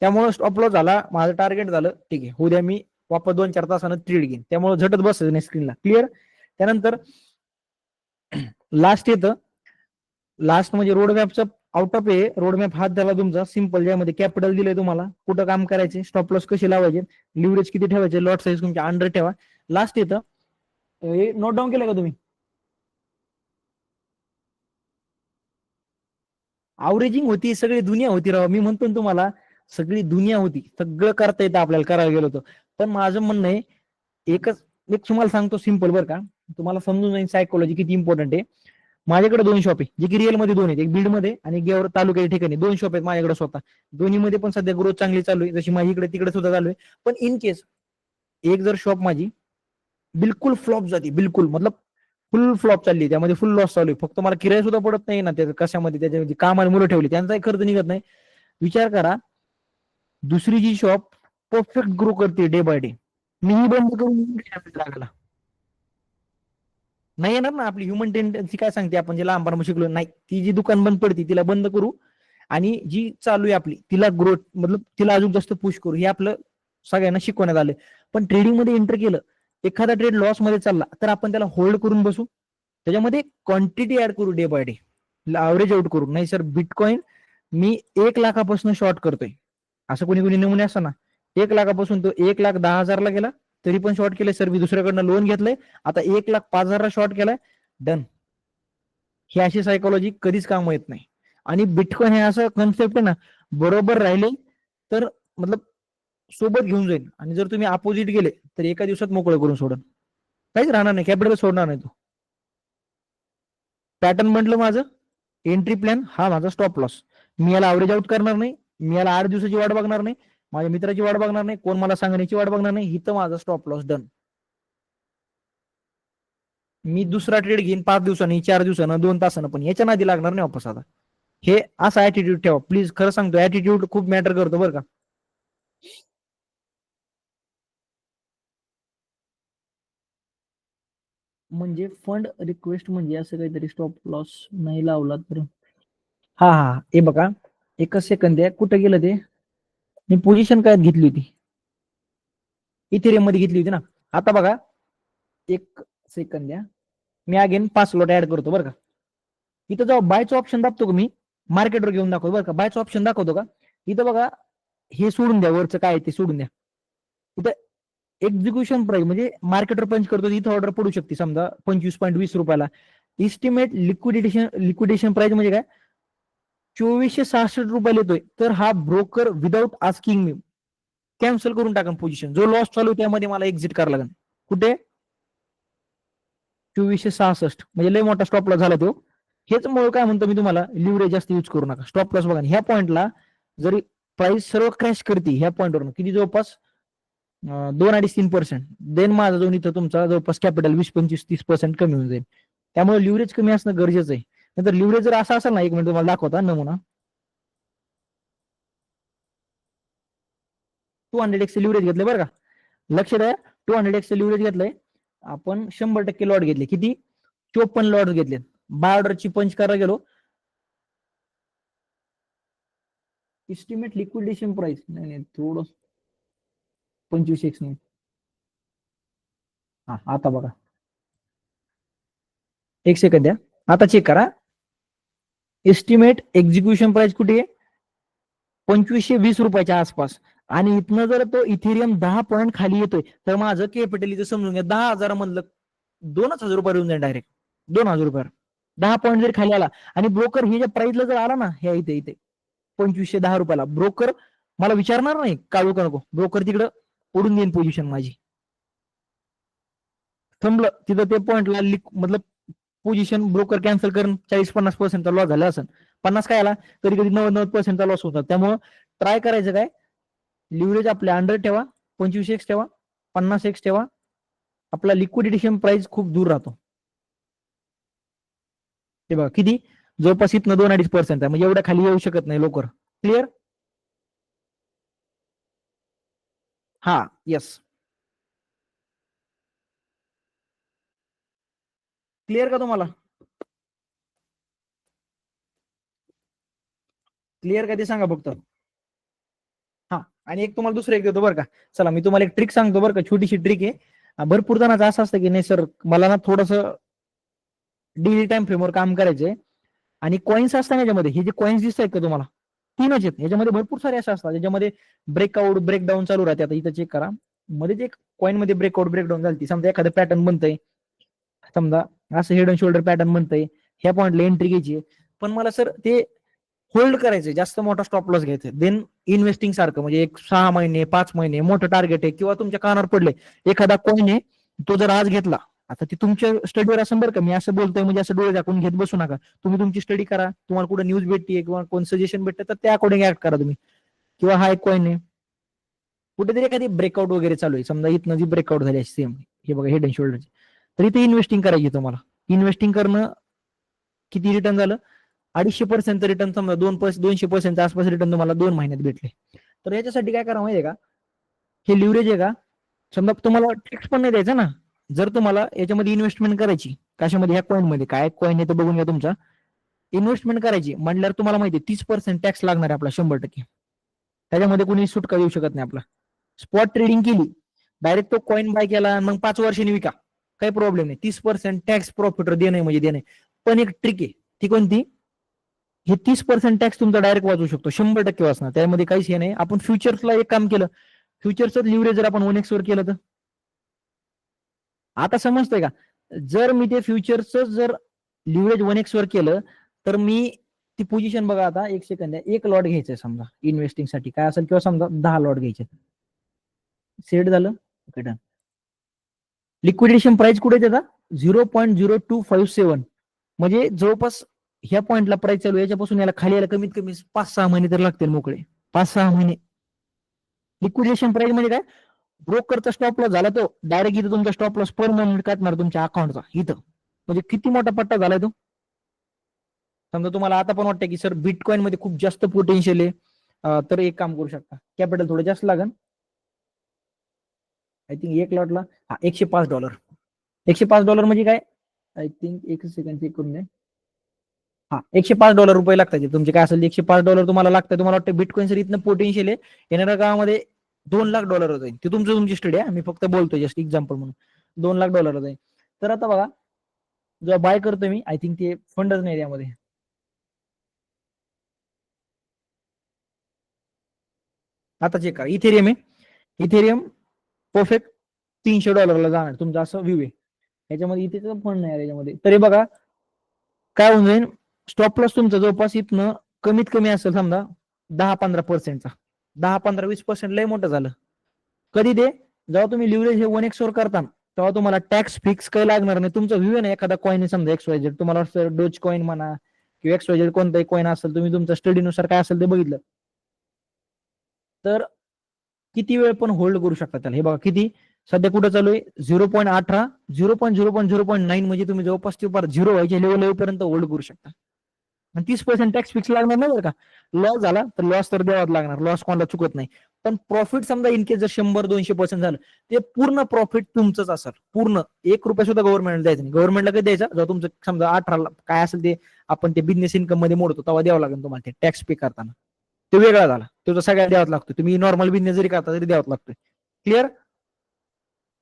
त्यामुळे स्टॉप लॉस झाला, माझं टार्गेट झालं, ठीक आहे, उद्या मी वापस 2-4 तासानं ट्रेड घेईन, त्यामुळे झटत बसायचं नाही स्क्रीनला. क्लिअर. त्यानंतर लास्ट येतं, लास्ट म्हणजे रोड मॅपचं आउट ऑफ आहे. रोड मॅप हात झाला तुमचा सिंपल, ज्यामध्ये कॅपिटल दिलंय तुम्हाला, कुठं काम करायचे, स्टॉप लॉस कसे लावायचे, लिव्हरेज किती ठेवायचे, लॉट साईज तुमच्या अंडर ठेवा. लास्ट येतं, हे नोट डाऊन केलं का तुम्ही? अवरेजिंग होती, सगळी दुनिया होती राव. मी म्हणतो ना तुम्हाला, सगळी दुनिया होती, सगळं करता येतं आपल्याला, करायला गेलो होतं. पण माझं म्हणणं आहे, एकच एक तुम्हाला सांगतो सिंपल बरं का, तुम्हाला समजून जाईल सायकोलॉजी किती इम्पॉर्टंट आहे. माझ्याकडे 2 शॉप आहे, जे की रिअल मध्ये 2 आहेत, एक बीड मध्ये आणि एक गेवर तालुक्याच्या ठिकाणी. 2 शॉप आहेत माझ्याकडे स्वतः. दोन्ही मध्ये पण सध्या ग्रोथ चांगली चालू आहे, जशी माझी इकडे तिकडे सुद्धा चालू आहे. पण इन केस एक जर शॉप माझी बिलकुल फ्लॉप जाते, बिलकुल मतलब फुल फ्लॉप चालली, त्यामध्ये फुल लॉस चालू आहे, फक्त मला किराया सुद्धा पडत नाही ना त्याचं, कशामध्ये, त्याच्या कामाला मुलं ठेवली, त्यांचाही खर्च निघत नाही. विचार करा, दुसरी जी शॉप परफेक्ट ग्रो करते डे बाय डे, मी ही बंद करून लागला नाही येणार ना. आपली ह्युमन टेंडन्सी काय सांगते, आपण जे लहानपणा शिकलो नाही, ती जी दुकान बंद पडते तिला बंद करू, आणि जी चालू आहे आपली तिला ग्रोथ, मतलब तिला अजून जास्त पुश करू, हे आपलं सगळ्यांना शिकवण्यात आलं. पण ट्रेडिंग मध्ये एंटर केलं, एखादा ट्रेड लॉस मध्ये चालला तर आपण त्याला होल्ड करून बसू, त्याच्यामध्ये क्वांटिटी ऍड करू day by day, average out करू. नाही सर, बिटकॉइन मी 1 लाखापासून शॉर्ट करतोय, असं कोणी कोणी नमुने असतं ना, 1 लाखापासून तो 1,10,000ला गेला तरी पण शॉर्ट केलंय सर, मी दुसऱ्याकडनं लोन घेतलंय, आता 1,05,000ला शॉर्ट केलाय, डन. ही अशी सायकोलॉजी कधीच काम येत नाही. आणि बिटकॉइन हे असं कन्सेप्ट आहे ना, बरोबर राहिले तर मतलब सोबत घेऊन जाईल, आणि जर तुम्ही अपोजिट गेले तर एका दिवसात मोकळं करून सोडून काहीच राहणार नाही, कॅपिटल सोडणार नाही तो. पॅटर्न म्हटलं माझं, एंट्री प्लॅन हा माझा स्टॉप लॉस, मी याला अवरेज आउट करणार नाही, मी याला 8 दिवसाची वाट बघणार नाही, माझ्या मित्राची वाट बघणार नाही, कोण मला सांगण्याची वाट बघणार नाही, इथं माझा स्टॉप लॉस डन. मी दुसरा ट्रेड घेईन 5 दिवसांनी, 4 दिवसानं, 2 तासानं, पण याच्या नादी लागणार नाही वापस आता. हे असा ऍटिट्यूड ठेवा प्लीज, खरं सांगतो, ऍटिट्यूड खूप मॅटर करतो बरं का. म्हणजे फंड रिक्वेस्ट म्हणजे असं काहीतरी, स्टॉप लॉस नाही लावला तर, हा हा, हे बघा, एकच सेकंद आहे, कुठं गेलं ते, मी पोझिशन काय घेतली होती, इथेरियम मध्ये घेतली होती ना. आता बघा, एक सेकंद द्या, मी अगेन 5 लॉट ऍड करतो बरं का. इथं जेव्हा बायचं ऑप्शन दाबतो का मी, मार्केटवर घेऊन दाखवतो बरं का, बायचं ऑप्शन दाखवतो का, इथं बघा, हे सोडून द्या, वरचं काय ते सोडून द्या, इथं एक्झिक्युशन प्राइस म्हणजे मार्केटवर पंच करतो, इथं ऑर्डर पडू शकते समजा 25.20 रुपयाला. इस्टिमेट लिक्विडेशन प्राइस म्हणजे काय, 2466 रुपयाला येतोय, तर हा broker without asking me cancel करून टाका पोझिशन, जो लॉस चालू आहे त्यामध्ये मला एक्झिट करावं लागेल. कुठे, 2466, म्हणजे लय मोठा स्टॉप लॉस झाला तो. हेच मुळे काय म्हणतो मी तुम्हाला, लिव्हरेज जास्त यूज करू नका, स्टॉप लॉस बघा, ह्या पॉईंटला जरी प्राइस सर्व क्रॅश करते, ह्या पॉईंटवर किती, जवळपास 2-2.5-3%, देन माझा जाऊन इथं तुमचा जवळपास कॅपिटल 20-25-30% कमी होऊन जाईल. त्यामुळे लिव्हरेज कमी असणं गरजेचं आहे. नंतर लिव्हरेज जर असा असेल ना, 1 मिनिट तुम्हाला दाखवता नमुना, 200x लिव्हरेज घेतले बरं का, लक्ष द्या, 200x लिव्हरेज घेतलंय आपण, 100% लॉट घेतले, किती, 54 लॉट घेतले. बाय ऑर्डरची पंच करायला गेलो, इस्टिमेट लिक्विडेशन प्राइस नाही नाही, थोडं 25x नाही, हा आता बघा, एक सेकंद द्या, आता चेक करा, एस्टिमेट एक्झिक्युशन प्राइस कुठे आहे, 2520 रुपयाच्या आसपास. आणि इथनं जर तो इथेरियम 10 पॉईंट खाली येतोय, तर माझं कॅपिटल इथं समजून घ्या, 10,000 मधलं 2,000 रुपये येऊन जाईल डायरेक्ट, 2,000 रुपये, 10 पॉईंट जर खाली आला, आणि ब्रोकर हे ज्या प्राइसला जर आला ना, हे इथे इथे 2510 रुपयाला, ब्रोकर मला विचारणार नाही काढू का नको, ब्रोकर तिकडं उडून देईन पोझिशन माझी. थांबलं तिथं ते पॉईंटला मतलब पोझिशन ब्रोकर कॅन्सल करून 40-50% लॉस झाला असेल, 50 काय आला, कधी कधी 90-90% लॉस होतात. त्यामुळं ट्राय करायचं काय, लिव्हरेज आपल्या अंडर ठेवा, 25x ठेवा, 50x ठेवा, आपला लिक्विडेशन प्राइस खूप दूर राहतो. ते बघा किती, जवळपास इथनं 2-2.5% आहे, म्हणजे एवढ्या खाली येऊ शकत नाही लवकर. क्लिअर, हा, येस, क्लिअर का तुम्हाला. क्लिअर का ते सांगा फक्त. हा, आणि एक तुम्हाला दुसरं एक देतो बरं का. चला मी तुम्हाला एक ट्रिक सांगतो बरं का, छोटीशी ट्रिक आहे. भरपूर जणांचं असं असतं की नाही सर मला ना थोडस डेली टाइम फ्रेमवर काम करायचंय, आणि कॉइन्स असतात याच्यामध्ये, हे जे कॉइन्स दिसत आहेत का तुम्हाला, तीनच आहेत याच्यामध्ये, भरपूर सारे असे असतात ज्याच्यामध्ये ब्रेकआउट ब्रेकडाऊन चालू राहते. आता इथं चेक करा, मध्ये एक कॉइन मध्ये ब्रेकआउट ब्रेकडाऊन झाली, समजा एखादं पॅटर्न बनतंय, समजा असं हेड अँड शोल्डर पॅटर्न बनतंय, ह्या पॉईंटला एंट्री घ्यायची, पण मला सर ते होल्ड करायचंय, जास्त मोठा स्टॉप लॉस घ्यायचा, देन इन्व्हेस्टिंग सारखं, म्हणजे एक 6 महिने 5 महिने मोठं टार्गेट आहे, किंवा तुमच्या कानावर पडले एखादा कॉइन आहे, तो जर आज घेतला, आता ती तुमच्या स्टडीवर असं बरं का, मी असं बोलतोय म्हणजे असं डोळे झाकून घेत बसू नका. तुम्ही तुमची स्टडी करा, तुम्हाला कुठे न्यूज भेटते किंवा कोण सजेशन भेटतं तर त्या अकॉर्डिंग ऍक्ट करा तुम्ही. किंवा हा एक कॉइन आहे, कुठेतरी एखादी ब्रेकआउट वगैरे चालू आहे, समजा इथनं जी ब्रेकआउट झाली सेम, हे बघा हेड अँड शोल्डरची, तर इथे इन्व्हेस्टिंग करायची तुम्हाला. इन्व्हेस्टिंग करणं किती रिटर्न झालं, 250% रिटर्न, समजा 200% आसपास रिटर्न तुम्हाला 2 महिन्यात भेटले. तर याच्यासाठी काय करा माहितीये का, हे लिव्हरेज आहे का, समजा तुम्हाला टॅक्स पण नाही द्यायचा ना, जर तुम्हाला याच्यामध्ये इन्व्हेस्टमेंट करायची, कशामध्ये, ह्या कॉइन मध्ये, काय कॉइन आहे तर बघून घ्या तुमचा, इन्व्हेस्टमेंट करायची म्हटल्यावर तुम्हाला माहिती आहे 30% टॅक्स लागणार आहे आपला, 100%. त्याच्यामध्ये कोणी सुटका देऊ शकत नाही आपला. स्पॉट ट्रेडिंग केली, डायरेक्ट तो कॉइन बाय केला, मग 5 वर्षांनी विका, काही प्रॉब्लेम नाही, 30% टॅक्स प्रॉफिट देणे म्हणजे देणे. पण एक ट्रिक आहे, ती कोणती, हे 30% टॅक्स तुमचा डायरेक्ट वाचू शकतो, 100% वाचणार, त्यामध्ये काहीच हे नाही. आपण फ्युचर्सला एक काम केलं, फ्युचरचं लिव्हरेज जर आपण 1x वर केलं तर, आता समजतंय का, जर मी ते फ्युचरचं जर लिव्हरेज 1x वर केलं, तर मी ती पोझिशन बघा, आता एक सेकंद आहे, एक लॉट घ्यायचंय समजा इन्व्हेस्टिंग साठी काय असेल, किंवा समजा 10 लॉट घ्यायचे, सेट झालं. लिक्विडेशन प्राइस कुठे त्याचा 0.0257, म्हणजे जवळपास ह्या पॉईंटला प्राइस चालू, याच्यापासून याला खाली यायला कमीत कमी 5-6 महिने तर लागतील मोकळे, 5-6 महिने. लिक्विडेशन प्राइस म्हणजे काय, ब्रोकरचा स्टॉप लॉस झाला तो डायरेक्ट इथं तुमचा स्टॉप लॉस परमनंट काढणार तुमच्या अकाउंटचा इथं, म्हणजे किती मोठा पट्टा झालाय तो. समजा तुम्हाला आता पण वाटतं की सर बिटकॉइन मध्ये खूप जास्त पोटेन्शियल आहे, तर एक काम करू शकता, कॅपिटल थोडं जास्त लागेल, आय थिंक एक लॉटला $105. $105 म्हणजे काय, आय थिंक एक सेकंड चेक करून द्या. हा, $105 लागतात तुमचे, काय असेल $105 तुम्हाला लागतं. तुम्हाला वाटतं बिटकॉइन सर इथनं पोटेन्शियल आहे, येणाऱ्या काळामध्ये $2 लाख जाईल, ते तुमची स्टडी आहे, मी फक्त बोलतोय जस्ट एक्झाम्पल म्हणून, $2 लाख जाईल. तर आता बघा, जेव्हा बाय करतोय मी, आय थिंक ते फंडच नाही त्यामध्ये, आता चेक करा, इथेरियम आहे, इथेरियम परफेक्ट $300 जाणार तुमचा, असं व्ह्यू आहे. याच्यामध्ये इथे फंड नाही याच्यामध्ये, तरी बघा काय होऊन जाईल, स्टॉप लॉस तुमचा जवळपास इथनं कमीत कमी असेल समजा 10-15%चा, 10-15-20% लय मोठं झालं. कधी ते, जेव्हा तुम्ही लिव्हरेज हे 1x वर करता, तेव्हा तुम्हाला टॅक्स फिक्स काही लागणार नाही. तुमचा व्ह्यू आहे ना, एखादा कॉइन समजा XYZ, तुम्हाला डोज कॉइन म्हणा किंवा XYZ कोणताही कॉइन असेल, तुम्ही तुमच्या स्टडीनुसार काय असेल ते बघितलं, तर किती वेळ पण होल्ड करू शकता त्याला. हे बघा किती सध्या कुठं चालू आहे, 0.18, 0.0.0.9, म्हणजे तुम्ही जवळपास ते झिरो व्हायच्या लेवल येईपर्यंत होल्ड करू शकता. आणि 30% टॅक्स फिक्स लागणार नाही बरं का, लॉस झाला तर लॉस तर द्यावाच लागणार, लॉस कोणाला चुकत नाही. पण प्रॉफिट समजा इन केस जर 100-200% झालं, ते पूर्ण प्रॉफिट तुमचंच असेल, पूर्ण ₹1 सुद्धा गव्हर्नमेंटला द्यायचं नाही. गव्हर्नमेंटला कधी द्यायचा, जेव्हा तुमचं समजा 18 काय असेल ते आपण ते बिझनेस इन्कम मध्ये मोडतो, तेव्हा द्यावं लागेल तुम्हाला ते टॅक्स पे करताना, तो वेगळा झाला, तो सगळ्या द्यावाच लागतो, तुम्ही नॉर्मल बिझनेस जरी करता तरी द्यावाच लागतोय. क्लिअर.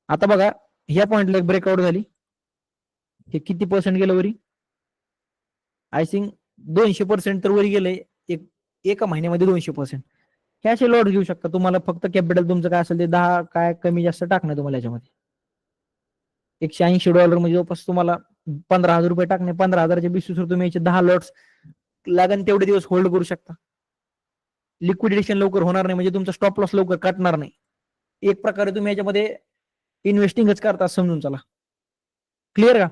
आता बघा, ह्या पॉईंटला एक ब्रेकआउट झाली, हे किती पर्सेंट गेलं वरी, आय थिंक 200% तर वरी गेलंय, एका महिन्यामध्ये 200%. हे असे लॉट घेऊ शकता, तुम्हाला फक्त कॅपिटल तुमचं काय असेल ते 10 काय कमी जास्त टाकणं तुम्हाला याच्यामध्ये. $180 म्हणजे जवळपास तुम्हाला ₹15,000 टाकणे, 15,000च्या बेसिसवर तुम्ही याचे 10 लॉट्स लागेल तेवढे दिवस होल्ड करू शकता. लिक्विडेशन लवकर होणार नाही, म्हणजे तुमचा स्टॉप लॉस लवकर काटणार नाही. एक प्रकारे तुम्ही याच्यामध्ये इन्व्हेस्टिंगच करता समजून चला. क्लिअर का.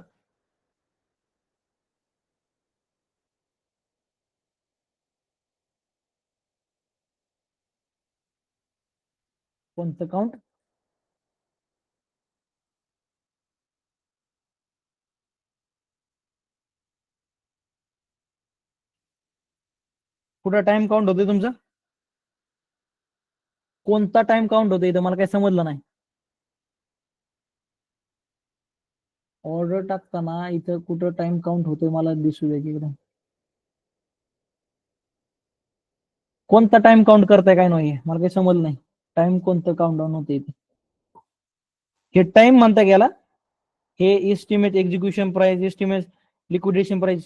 कोणतं काउंट, कुठं टाइम काउंट होतोय तुमचा, कोणता टाइम काउंट होतोय इथं मला काही समजलं नाही. ऑर्डर टाकताना इथं कुठं टाइम काउंट होतोय मला दिसू दे इकडे. कोणता टाइम काउंट करताय काय नाही मला काही समजलं नाही. टाइम कोणतं काउंट डाऊन होते इथे? हे टाइम म्हणता गेला. हे estimate execution price, estimate liquidation price.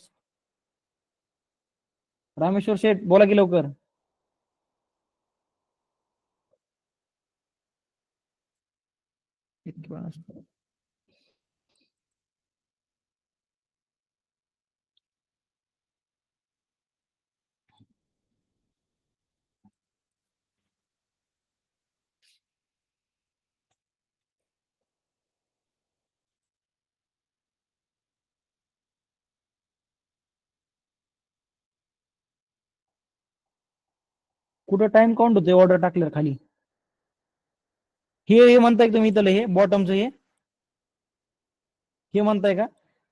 Rameshwar Sheth बोला की लवकर. कुठं टाइम काउंट होते ऑर्डर टाकल्यावर खाली? हे म्हणताय तुम्ही इथलं हे बॉटमचं हे म्हणताय का?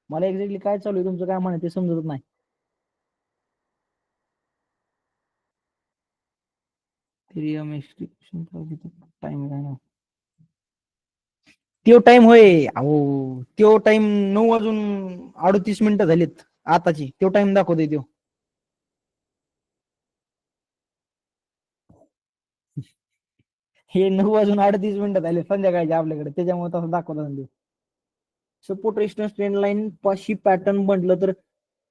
मला एक्झॅक्टली काय चालू आहे तुमचं काय म्हणत ते समजत नाही. टाइम काय ना तो टाइम होय. अहो तो टाइम 9:38 झालीत आताची. तो टाइम दाखवतोय तो. हे 9:38 झाले संध्याकाळचे आपल्याकडे, त्याच्यामुळे तसं दाखवतात. सपोर्ट रेजिस्टन्स ट्रेंड लाईन पाशी पॅटर्न म्हटलं तर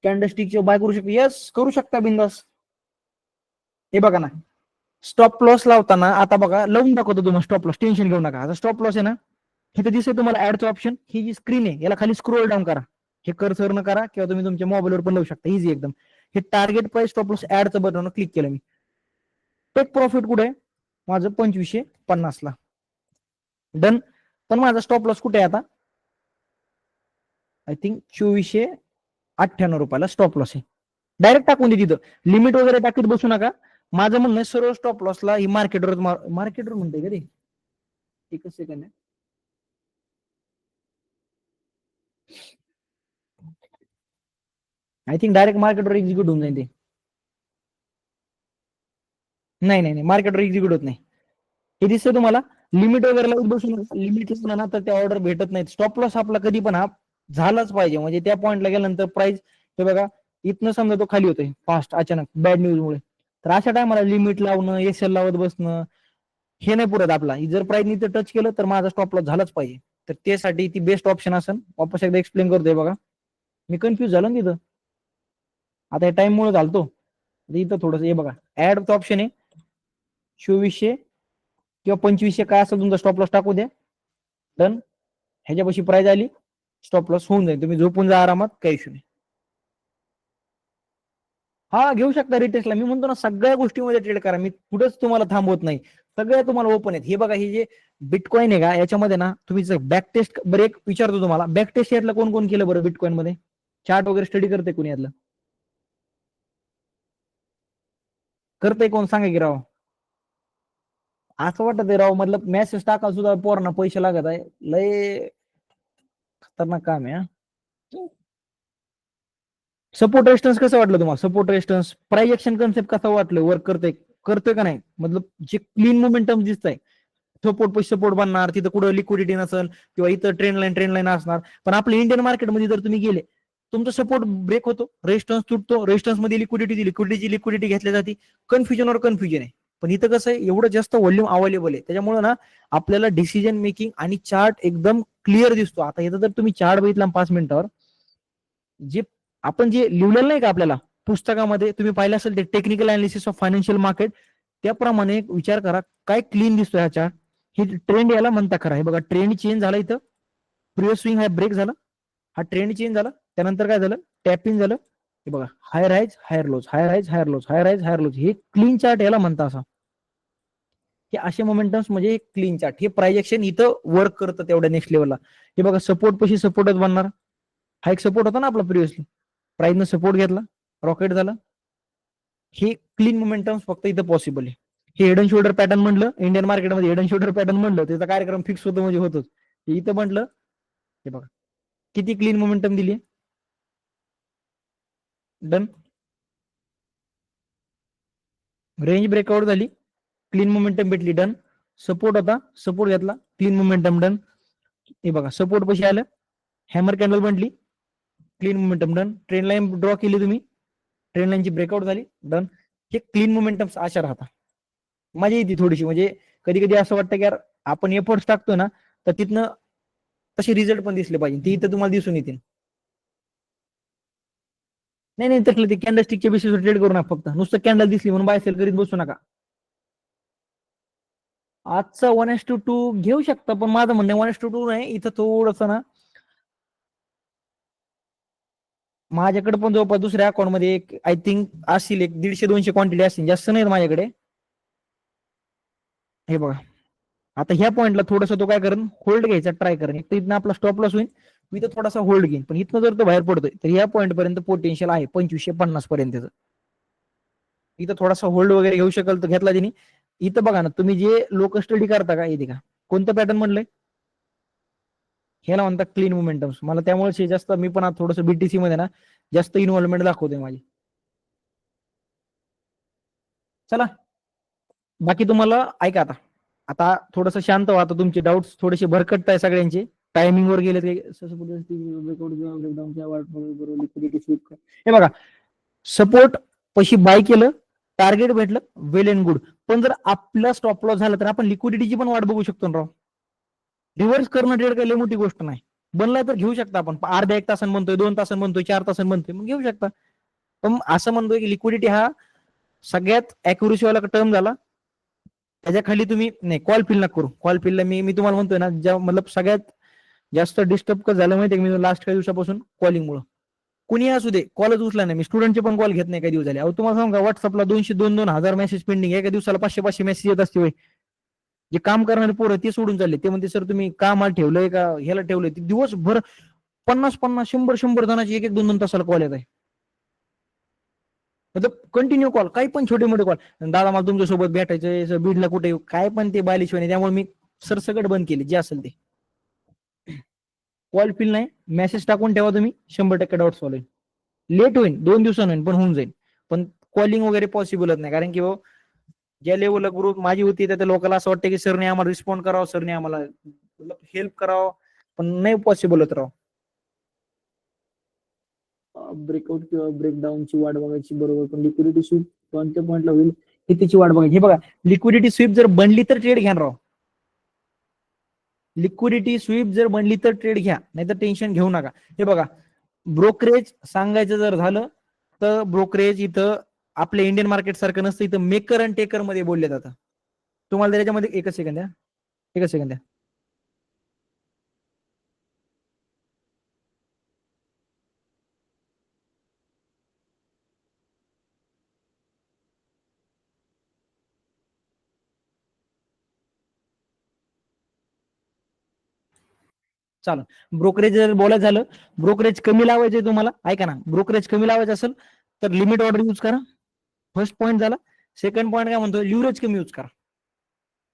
कॅन्डलस्टिकचे बाय करू शकतो. यस करू शकता बिंदास. हे बघा ना, स्टॉप लॉस लावताना आता बघा लावून दाखवतो तुम्हाला स्टॉप लॉस. टेन्शन घेऊ नका. आता स्टॉप लॉस आहे ना, हे दिसतंय तुम्हाला ऍडचं ऑप्शन. ही जी स्क्रीन आहे याला खाली स्क्रोल डाऊन करा. हे कर्सर न करा किंवा तुम्ही तुमच्या मोबाईलवर पण लावू शकता. इझी एकदम. हे टार्गेट प्राइस स्टॉप लॉस ऍडचं बटन क्लिक केलं मी. टेक प्रॉफिट कुठे आहे माझं? 2550 ला डन. पण माझा स्टॉप लॉस कुठे आहे आता? आय थिंक 2498 स्टॉप लॉस आहे. डायरेक्ट टाकून दे तिथं. लिमिट वगैरे टाकीत बसू नका. माझं म्हणणं सर्व स्टॉप लॉसला ही मार्केटवर म्हणते का रे? एकच सेकंड. आय थिंक डायरेक्ट मार्केटवर एक्झिक्यूट होऊन जाईल ते. नाही नाही मार्केटवर एक्झिक्यूट होत नाही. हे दिसतं तुम्हाला. लिमिट वगैरे लावून बसू नका. लिमिट ना तर त्या ऑर्डर भेटत नाहीत. स्टॉप लॉस आपला कधी पण हा झालाच पाहिजे. म्हणजे त्या पॉईंटला गेल्यानंतर प्राइस हे बघा इथनं समजा तो खाली होतोय फास्ट अचानक बॅड न्यूज मुळे, तर अशा टायमाला लिमिट लावणं, एसएल लावत बसणं हे नाही पुरत आपला. जर प्राइस इथं टच केलं तर माझा स्टॉप लॉस झालाच पाहिजे. तर त्यासाठी ती बेस्ट ऑप्शन असेल. वापस एकदा एक्सप्लेन करतोय बघा. मी कन्फ्युज झालो ना तिथं. आता हे टाइम मुळे झालतो. इथं थोडंसं हे बघा ऍडचं ऑप्शन आहे. 2400 किंवा 2500 काय असेल तुमचा स्टॉप लॉस टाकू द्या. डन. ह्याच्यापाशी प्राइस आली स्टॉप लॉस होऊन जाईल. तुम्ही झोपून जा आरामात, काही इश्यू नाही. हा घेऊ शकता रिटेस्टला. मी म्हणतो ना सगळ्या गोष्टीमध्ये ट्रेड करा. मी कुठेच तुम्हाला थांबवत नाही. सगळ्या तुम्हाला ओपन आहेत. हे बघा हे जे बिटकॉइन आहे का याच्यामध्ये ना तुम्ही बॅक टेस्ट बरं एक विचारतो तुम्हाला, बॅक टेस्ट यातलं कोण कोण केलं बरं बिटकॉइन मध्ये? चार्ट वगैरे स्टडी करते कोणी यातलं? करते कोण सांगा की राव. असं वाटत आहे राव, मतलब मेसेज टाका सुद्धा पोरांना पैसे लागत आहे. लय खतरनाक काम आहे. सपोर्ट रेजिस्टन्स कसं वाटलं तुम्हाला? Support resistance price action concept कसा वाटलं? वर्क करतोय का नाही? मतलब जे क्लीन मोमेंटम दिसतंय, सपोर्ट पैसे सपोर्ट बनणार, तिथं कुठं लिक्विडिटी नसेल किंवा इथं ट्रेंड लाईन असणार. पण आपल्या इंडियन मार्केटमध्ये जर तुम्ही गेले, तुमचा सपोर्ट ब्रेक होतो, रेजिस्टन्स तुटतो, रेजिस्टन्स मध्ये लिक्विडिटी घेतली जाते. कन्फ्युजन आहे. पण इथं कसं आहे, एवढं जास्त व्हॉल्यूम अवेलेबल आहे त्याच्यामुळे ना आपल्याला डिसिजन मेकिंग आणि चार्ट एकदम क्लिअर दिसतो. आता इथं जर तुम्ही चार्ट बघितला 5 मिनिटावर, जे आपण जे लिहिलेलं नाही का आपल्याला पुस्तकामध्ये तुम्ही पाहिलं असेल ते technical analysis of financial market, त्याप्रमाणे विचार करा काय क्लीन दिसतोय हा चार्ट. हे ट्रेंड याला म्हणता खरा. हे बघा ट्रेंड चेंज झाला इथं. प्रिव्हियस स्विंग हा ब्रेक झाला. हा ट्रेंड चेंज झाला. त्यानंतर काय झालं? टॅपिंग झालं. हे बघा हायर हायज हायर लोज, हायर हायज हायर लोज, हायर हायज हायर लोज. हे क्लीन चार्ट याला म्हणता. असा हे असे मोमेंटम्स म्हणजे क्लीन चार्ट. हे प्राइजेक्शन इथं वर्क करतं तेवढ्या नेक्स्ट लेवलला. हे बघा सपोर्ट पशी सपोर्टच बनणार. हा एक सपोर्ट होता ना आपला प्रिव्हियसली, प्राइसनं सपोर्ट घेतला, रॉकेट झाला. हे क्लीन मोमेंटम्स फक्त इथं पॉसिबल आहे. हे हेड अँड शोल्डर पॅटर्न म्हणलं इंडियन मार्केटमध्ये, हेड अँड शोल्डर पॅटर्न म्हणलं त्याचा कार्यक्रम फिक्स होतो म्हणजे होतोच. इथं म्हटलं हे बघा किती क्लीन मोमेंटम दिली. डन. रेंज ब्रेकआउट झाली, क्लीन मोमेंटम भेटली. डन. सपोर्ट होता, सपोर्ट घेतला, क्लीन मोमेंटम. डन. हे बघा सपोर्ट पैसे आलं, हॅमर कॅन्डल बनली, clean momentum. Done. Trend line draw केली तुम्ही, ट्रेंड लाईनची ब्रेकआउट झाली. डन. हे क्लीन मोमेंटम अशा राहतात. मजा येते थोडीशी, म्हणजे कधी कधी असं वाटतं की यार आपण एफर्ट्स टाकतो ना, तर तिथनं तसे रिझल्ट पण दिसले पाहिजे, ती इथं तुम्हाला दिसून येतील. नाही नाही, तसलं ते कॅन्डलस्टिकच्या बेसिसवर ट्रेड करू नका, फक्त नुसतं कॅन्डल दिसली म्हणून बाय सेल करीत बसू नका. आजचा 1:2 घेऊ शकता, पण माझं म्हणणं 1:2 नाही, इथं थोडंसं ना, माझ्याकडे पण जवळपास दुसऱ्या अकाउंट मध्ये एक आय थिंक असतील एक 150-200 क्वांटिटी असतील, जास्त नाही माझ्याकडे. हे बघा, आता ह्या पॉईंटला थोडंसं तो काय करेन, होल्ड घ्यायचा ट्राय करेन. एक तर इथनं आपला स्टॉप लॉस होईल, मी तर थोडासा होल्ड घेईन, पण इथनं जर तो बाहेर पडतोय तर या पॉईंट पर्यंत पोटेन्शियल आहे 2550 पर्यंत. इथं थोडासा होल्ड वगैरे घेऊ शकाल तर घेतला तिने. इथं बघा ना, तुम्ही जे लोक स्टडी करता का, इथे का कोणतं पॅटर्न म्हणलंय, ह्याला म्हणतात क्लीन मोमेंटम्स. मला त्यामुळे जास्त, मी पण आता थोडंसं बीटीसी मध्ये ना जास्त इन्व्हॉल्वमेंट दाखवतोय माझी. चला, बाकी तुम्हाला ऐका, आता आता थोडंसं शांत व्हा, आता तुमचे डाऊट्स थोडेसे भरकटत आहे सगळ्यांचे. टायमिंग वर गेले ते. हे बघा, सपोर्ट पशी बाय केलं, टार्गेट भेटलं, वेल अँड गुड. पण जर आपला स्टॉप लॉस झाला तर आपण लिक्विडिटीची पण वाट बघू शकतो ना राव. रिव्हर्स करणं ट्रेड काही मोठी गोष्ट नाही. बनला तर घेऊ शकता आपण, अर्ध्या 1 तासांनी बनतोय, 2 तासांनी बनतोय, 4 तासांनी बनतोय, मग घेऊ शकता. पण असं म्हणतोय की लिक्विडिटी हा सगळ्यात अॅक्युरेसी वाला टर्म झाला. त्याच्या खाली तुम्ही नाही, कॉल फिल नका करू. कॉल फिलला मी तुम्हाला म्हणतोय ना, ज्या मतलब सगळ्यात जास्त डिस्टर्ब कसं झालं माहितीये मी लास्ट काही दिवसापासून कॉलिंग मुळे. कुणी असू दे, कॉलच उचला नाही मी. स्टुडंटचे पण कॉल घेत नाही काही दिवस झाले. अहो तुम्हाला सांगा, व्हॉट्सअपला 200-2,000 मेसेज पेंडिंग, एका दिवसाला 500-500 मेसेज येत असते. जे काम करणारे पोरं ते सोडून चालले, ते म्हणते सर तुम्ही कामाला ठेवलंय का ह्याला ठेवलंय. दिवसभर 50-50, 100-100 जणांची एक 1-2-2 तासाला कॉल येत आहे. मतलब कंटिन्यू कॉल, काही पण छोटे मोठे कॉल. दादा मला तुमच्यासोबत भेटायचंय, बीडला कुठे येऊ, काय पण ते बालिशवाणी. त्यामुळे मी सरसकट बंद केले जे असेल ते. कॉल फिल नाही, मेसेज टाकून ठेवा तुम्ही, 100% डाऊट सॉल्व होईल. लेट होईल, 2 दिवसांनी होईल, पण होऊन जाईल. पण कॉलिंग वगैरे पॉसिबलच नाही, कारण की ज्या लेवलला ग्रुप माझी होती त्या लोकांना असं वाटतं की सरने आम्हाला रिस्पॉन्ड करावं, सरने आम्हाला हेल्प करावं, पण नाही पॉसिबल होत राव. ब्रेकआउट किंवा ब्रेकडाऊनची वाट बघायची, बरोबर, पण लिक्विडिटी स्वीप कोणत्या पॉईंटला होईल हे त्याची वाट बघायची. हे बघा, लिक्विडिटी स्वीप जर बनली तर ट्रेड घ्या राव. लिक्विडिटी स्वीप जर बनली तर ट्रेड घ्या, नाही तर टेन्शन घेऊ नका. हे बघा, ब्रोकरेज सांगायचं जर झालं तर ब्रोकरेज इथं आपल्या इंडियन मार्केट सारखं नसतं. इथं मेकर आणि टेकर मध्ये बोलले जातं. तुम्हाला त्याच्यामध्ये एकच सेकंद द्या, एकच सेकंद द्या. चालेल. ब्रोकरेज जर बोलायचं झालं, ब्रोकरेज कमी लावायचे तुम्हाला, ऐका ना, ब्रोकरेज कमी लावायचं असेल तर लिमिट ऑर्डर यूज करा. फर्स्ट पॉईंट झाला. सेकंड पॉईंट काय म्हणतो, लिव्हरेज कमी यूज करा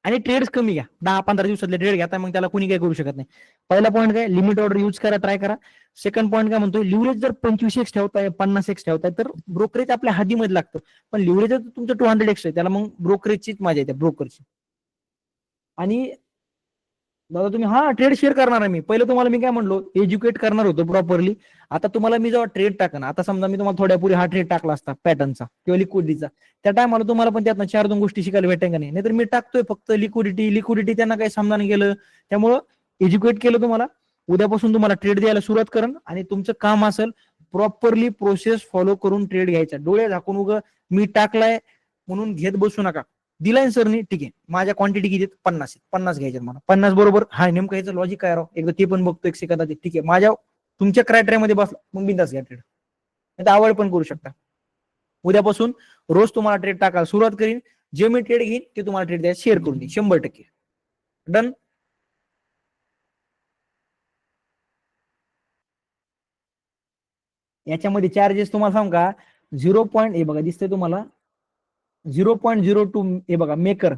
आणि ट्रेड्स कमी घ्या. 10-15 दिवसातले ट्रेड घ्या, मग त्याला कुणी काय करू शकत नाही. पहिला पॉईंट काय, लिमिट ऑर्डर यूज करा, ट्राय करा. सेकंड पॉईंट काय म्हणतो, लिव्हरेज जर 25x ठेवताय, 50x ठेवताय तर ब्रोकरेज आपल्या हातीमध्ये लागतं. पण लिव्हरेज जर तुमचं 200x आहे, त्याला मग ब्रोकरेजचीच मजा येते, ब्रोकरची. आणि दादा तुम्ही, हा ट्रेड शेअर करणार आहे मी. पहिलं तुम्हाला मी काय म्हणलो, एज्युकेट करणार होतो प्रॉपरली. आता तुम्हाला मी जेव्हा ट्रेड टाकन, आता समजा मी तुम्हाला थोड्यापूर्वी हा ट्रेड टाकला असता पॅटर्नचा किंवा लिक्विडिटीचा, त्या टायमाला तुम्हाला पण त्यातनं 4-2 गोष्टी शिकायला भेटेल का नाही. नाहीतर मी टाकतोय फक्त लिक्विडिटी लिक्विडिटी, त्यांना काही समजायला गेलं. त्यामुळं एज्युकेट केलं तुम्हाला. उद्यापासून तुम्हाला ट्रेड द्यायला सुरुवात करण आणि तुमचं काम असेल प्रॉपरली प्रोसेस फॉलो करून ट्रेड घ्यायचा. डोळे झाकून उगं मी टाकलाय म्हणून घेत बसू नका. दिलाय सरनी, ठीक आहे, माझ्या क्वांटिटी किती 50, 50 घ्यायचे मला. 50 बरोबर, हा नेमकं याचं लॉजिक काय राव, एकदा ते पण बघतो एक सेकंदात. ठीक आहे, माझ्या तुमच्या क्रायटेरियामध्ये बसला, मग बिंदास घ्या ट्रेड. नाही आवड पण करू शकता. उद्यापासून रोज तुम्हाला ट्रेड टाकायला सुरुवात करीन. जे मी ट्रेड घेईन ते तुम्हाला ट्रेड द्यायला शेअर करून देईन 100%. डन. याच्यामध्ये चार्जेस तुम्हाला सांग का, 0. हे बघा दिसतंय तुम्हाला 0.02. हे बघा मेकर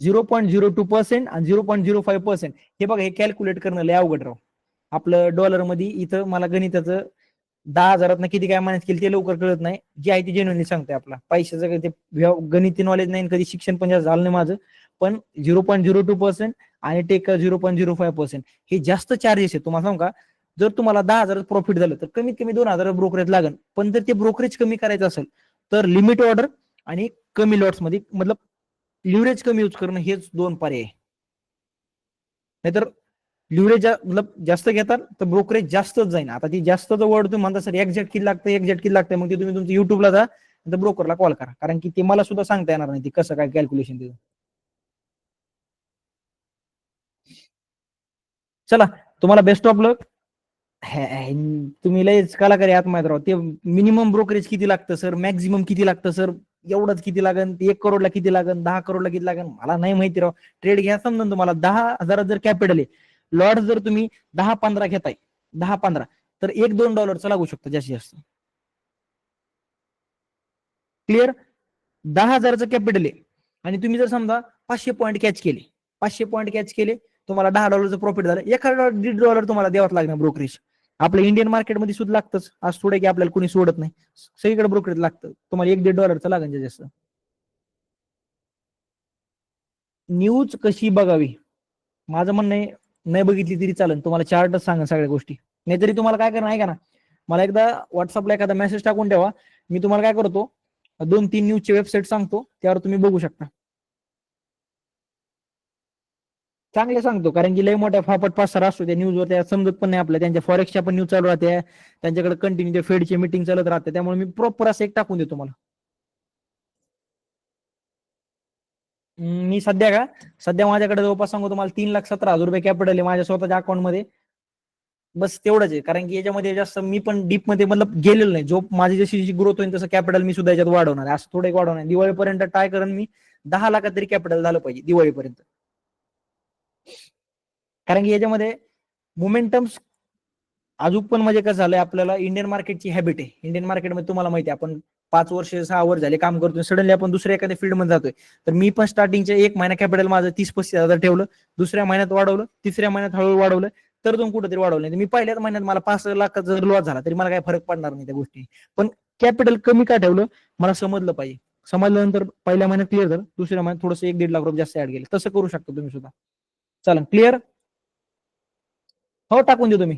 0.02% आणि 0.05%. हे बघा, हे कॅल्क्युलेट करणं लय अवघड राव. आपलं डॉलर मध्ये इथं मला गणिताचं 10,000 किती काय मॅनेज केली ते लवकर कळत नाही. जे आहे ते जेन्युअनली सांगते. आपला पैशाचं ते गणिती नॉलेज नाही, कधी शिक्षण पण जास्त झालं नाही माझं. पण 0.02% आणि टेक 0.05% हे जास्त चार्जेस आहे. तुम्हाला सांगू का, जर तुम्हाला 10,000 प्रॉफिट झालं तर कमीत कमी 2,000 ब्रोकरेज लागेल. पण जर ते ब्रोकरेज कमी करायचं असेल तर लिमिट ऑर्डर आणि कमी लॉट्स मध्ये मतलब लिव्हरेज कमी यूज करणं हेच दोन पर्याय. नाहीतर लिव्हरेज मतलब जास्त घेतात तर ब्रोकरेज जास्तच जाईल. आता ती जास्तच वर्ड तुम्ही म्हणता सर एक्झॅक्ट किती लागतं एक्झॅक्ट किती लागतं, मग ते तुम्ही तुमच्या युट्यूबला जा ब्रोकरला कॉल करा, कारण की ते मला सुद्धा सांगता येणार नाही कसं काय कॅल्क्युलेशन त्याचं. चला तुम्हाला बेस्ट ऑफ लक. तुम्ही लयच कलाकारी आत माहित राहू. ते मिनिमम ब्रोकरेज किती लागतं सर, मॅक्झिमम किती लागतं सर, एवढंच किती लागेल, 1 करोडला किती लागेल, 10 करोडला किती लागेल, मला नाही माहिती राव. ट्रेड घ्या समजा तुम्हाला 10,000 जर कॅपिटल आहे, लॉट जर तुम्ही 10-15 घेताय, 10-15 तर $1-2 लागू शकतो जास्तीत जास्त. क्लिअर. 10,000चं कॅपिटल आहे आणि तुम्ही जर समजा 500 पॉईंट कॅच केले, 500 पॉईंट कॅच केले, तुम्हाला $10 प्रॉफिट झालं, एखादा $1.5 तुम्हाला द्यावाच लागणार ब्रोकरेज. आपल्या इंडियन मार्केटमध्ये सुद्धा लागतंच, आज थोडे की आपल्याला कोणी सोडत नाही, सगळीकडे ब्रोकरेज लागतं. तुम्हाला $1-1.5 लागेल जास्त. न्यूज कशी बघावी, माझं म्हणणं आहे नाही बघितली तरी चालेल, तुम्हाला चार्टच सांगा सगळ्या गोष्टी. नाहीतरी तुम्हाला काय करणं आहे का ना, मला एकदा व्हॉट्सअपला एखादा मेसेज टाकून ठेवा, मी तुम्हाला काय करतो 2-3 न्यूजचे वेबसाईट सांगतो, त्यावर तुम्ही बघू शकता. चांगले सांगतो, कारण की लय मोठ्या फापट पासार असतो त्या न्यूजवर, त्या समजत पण नाही आपल्या. त्यांच्या फॉरेक्सच्या पण न्यूज चालू राहते, त्यांच्याकडे कंटिन्यू फेडची मीटिंग चालत राहते, त्यामुळे मी प्रॉपर असं एक टाकून देतो मला. मी सध्या माझ्याकडे जवळपास सांगू तुम्हाला 3,17,000 कॅपिटल आहे माझ्या स्वतःच्या अकाउंटमध्ये. बस तेवढंच आहे, कारण की याच्यामध्ये जास्त मी पण डीप मध्ये मतलब गेलेलो नाही. जो माझी जशी ग्रोथ होईल तसं कॅपिटल मी सुद्धा याच्यात वाढवणार आहे, असं थोडं एक वाढवणार. दिवाळीपर्यंत ट्राय करून मी 10 लाखात तरी कॅपिटल झालं पाहिजे दिवाळीपर्यंत. कारण की याच्यामध्ये मोमेंटम्स अजून पण म्हणजे कसं झालंय, आपल्याला इंडियन मार्केटची हॅबिट आहे. इंडियन मार्केटमध्ये तुम्हाला माहिती आहे, आपण 5 वर्ष 6 वर्ष झाले काम करतोय, सडनली आपण दुसऱ्या एखाद्या फील्डमध्ये जातोय. तर मी पण स्टार्टिंगचे 1 महिना कॅपिटल माझं 30-35 हजार ठेवलं, दुसऱ्या महिन्यात वाढवलं, तिसऱ्या महिन्यात हळूहळू वाढवलं, तर दोन कुठेतरी वाढवलं नाही. मी पहिल्याच महिन्यात मला 5 लाखाचा जर लॉस झाला तरी मला काही फरक पडणार नाही त्या गोष्टी. पण कॅपिटल कमी का ठेवलं मला समजलं पाहिजे. समजल्यानंतर पहिल्या महिन्यात क्लिअर झालं, दुसऱ्या महिन्यात थोडंसं 1-1.5 लाख रुपये जास्त ऍड केले. तसं करू शकता तुम्ही सुद्धा. चालेल क्लिअर. हो टाकून देतो मी,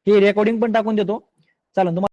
हे रेकॉर्डिंग पण टाकून देतो. चालेल तुम्हाला.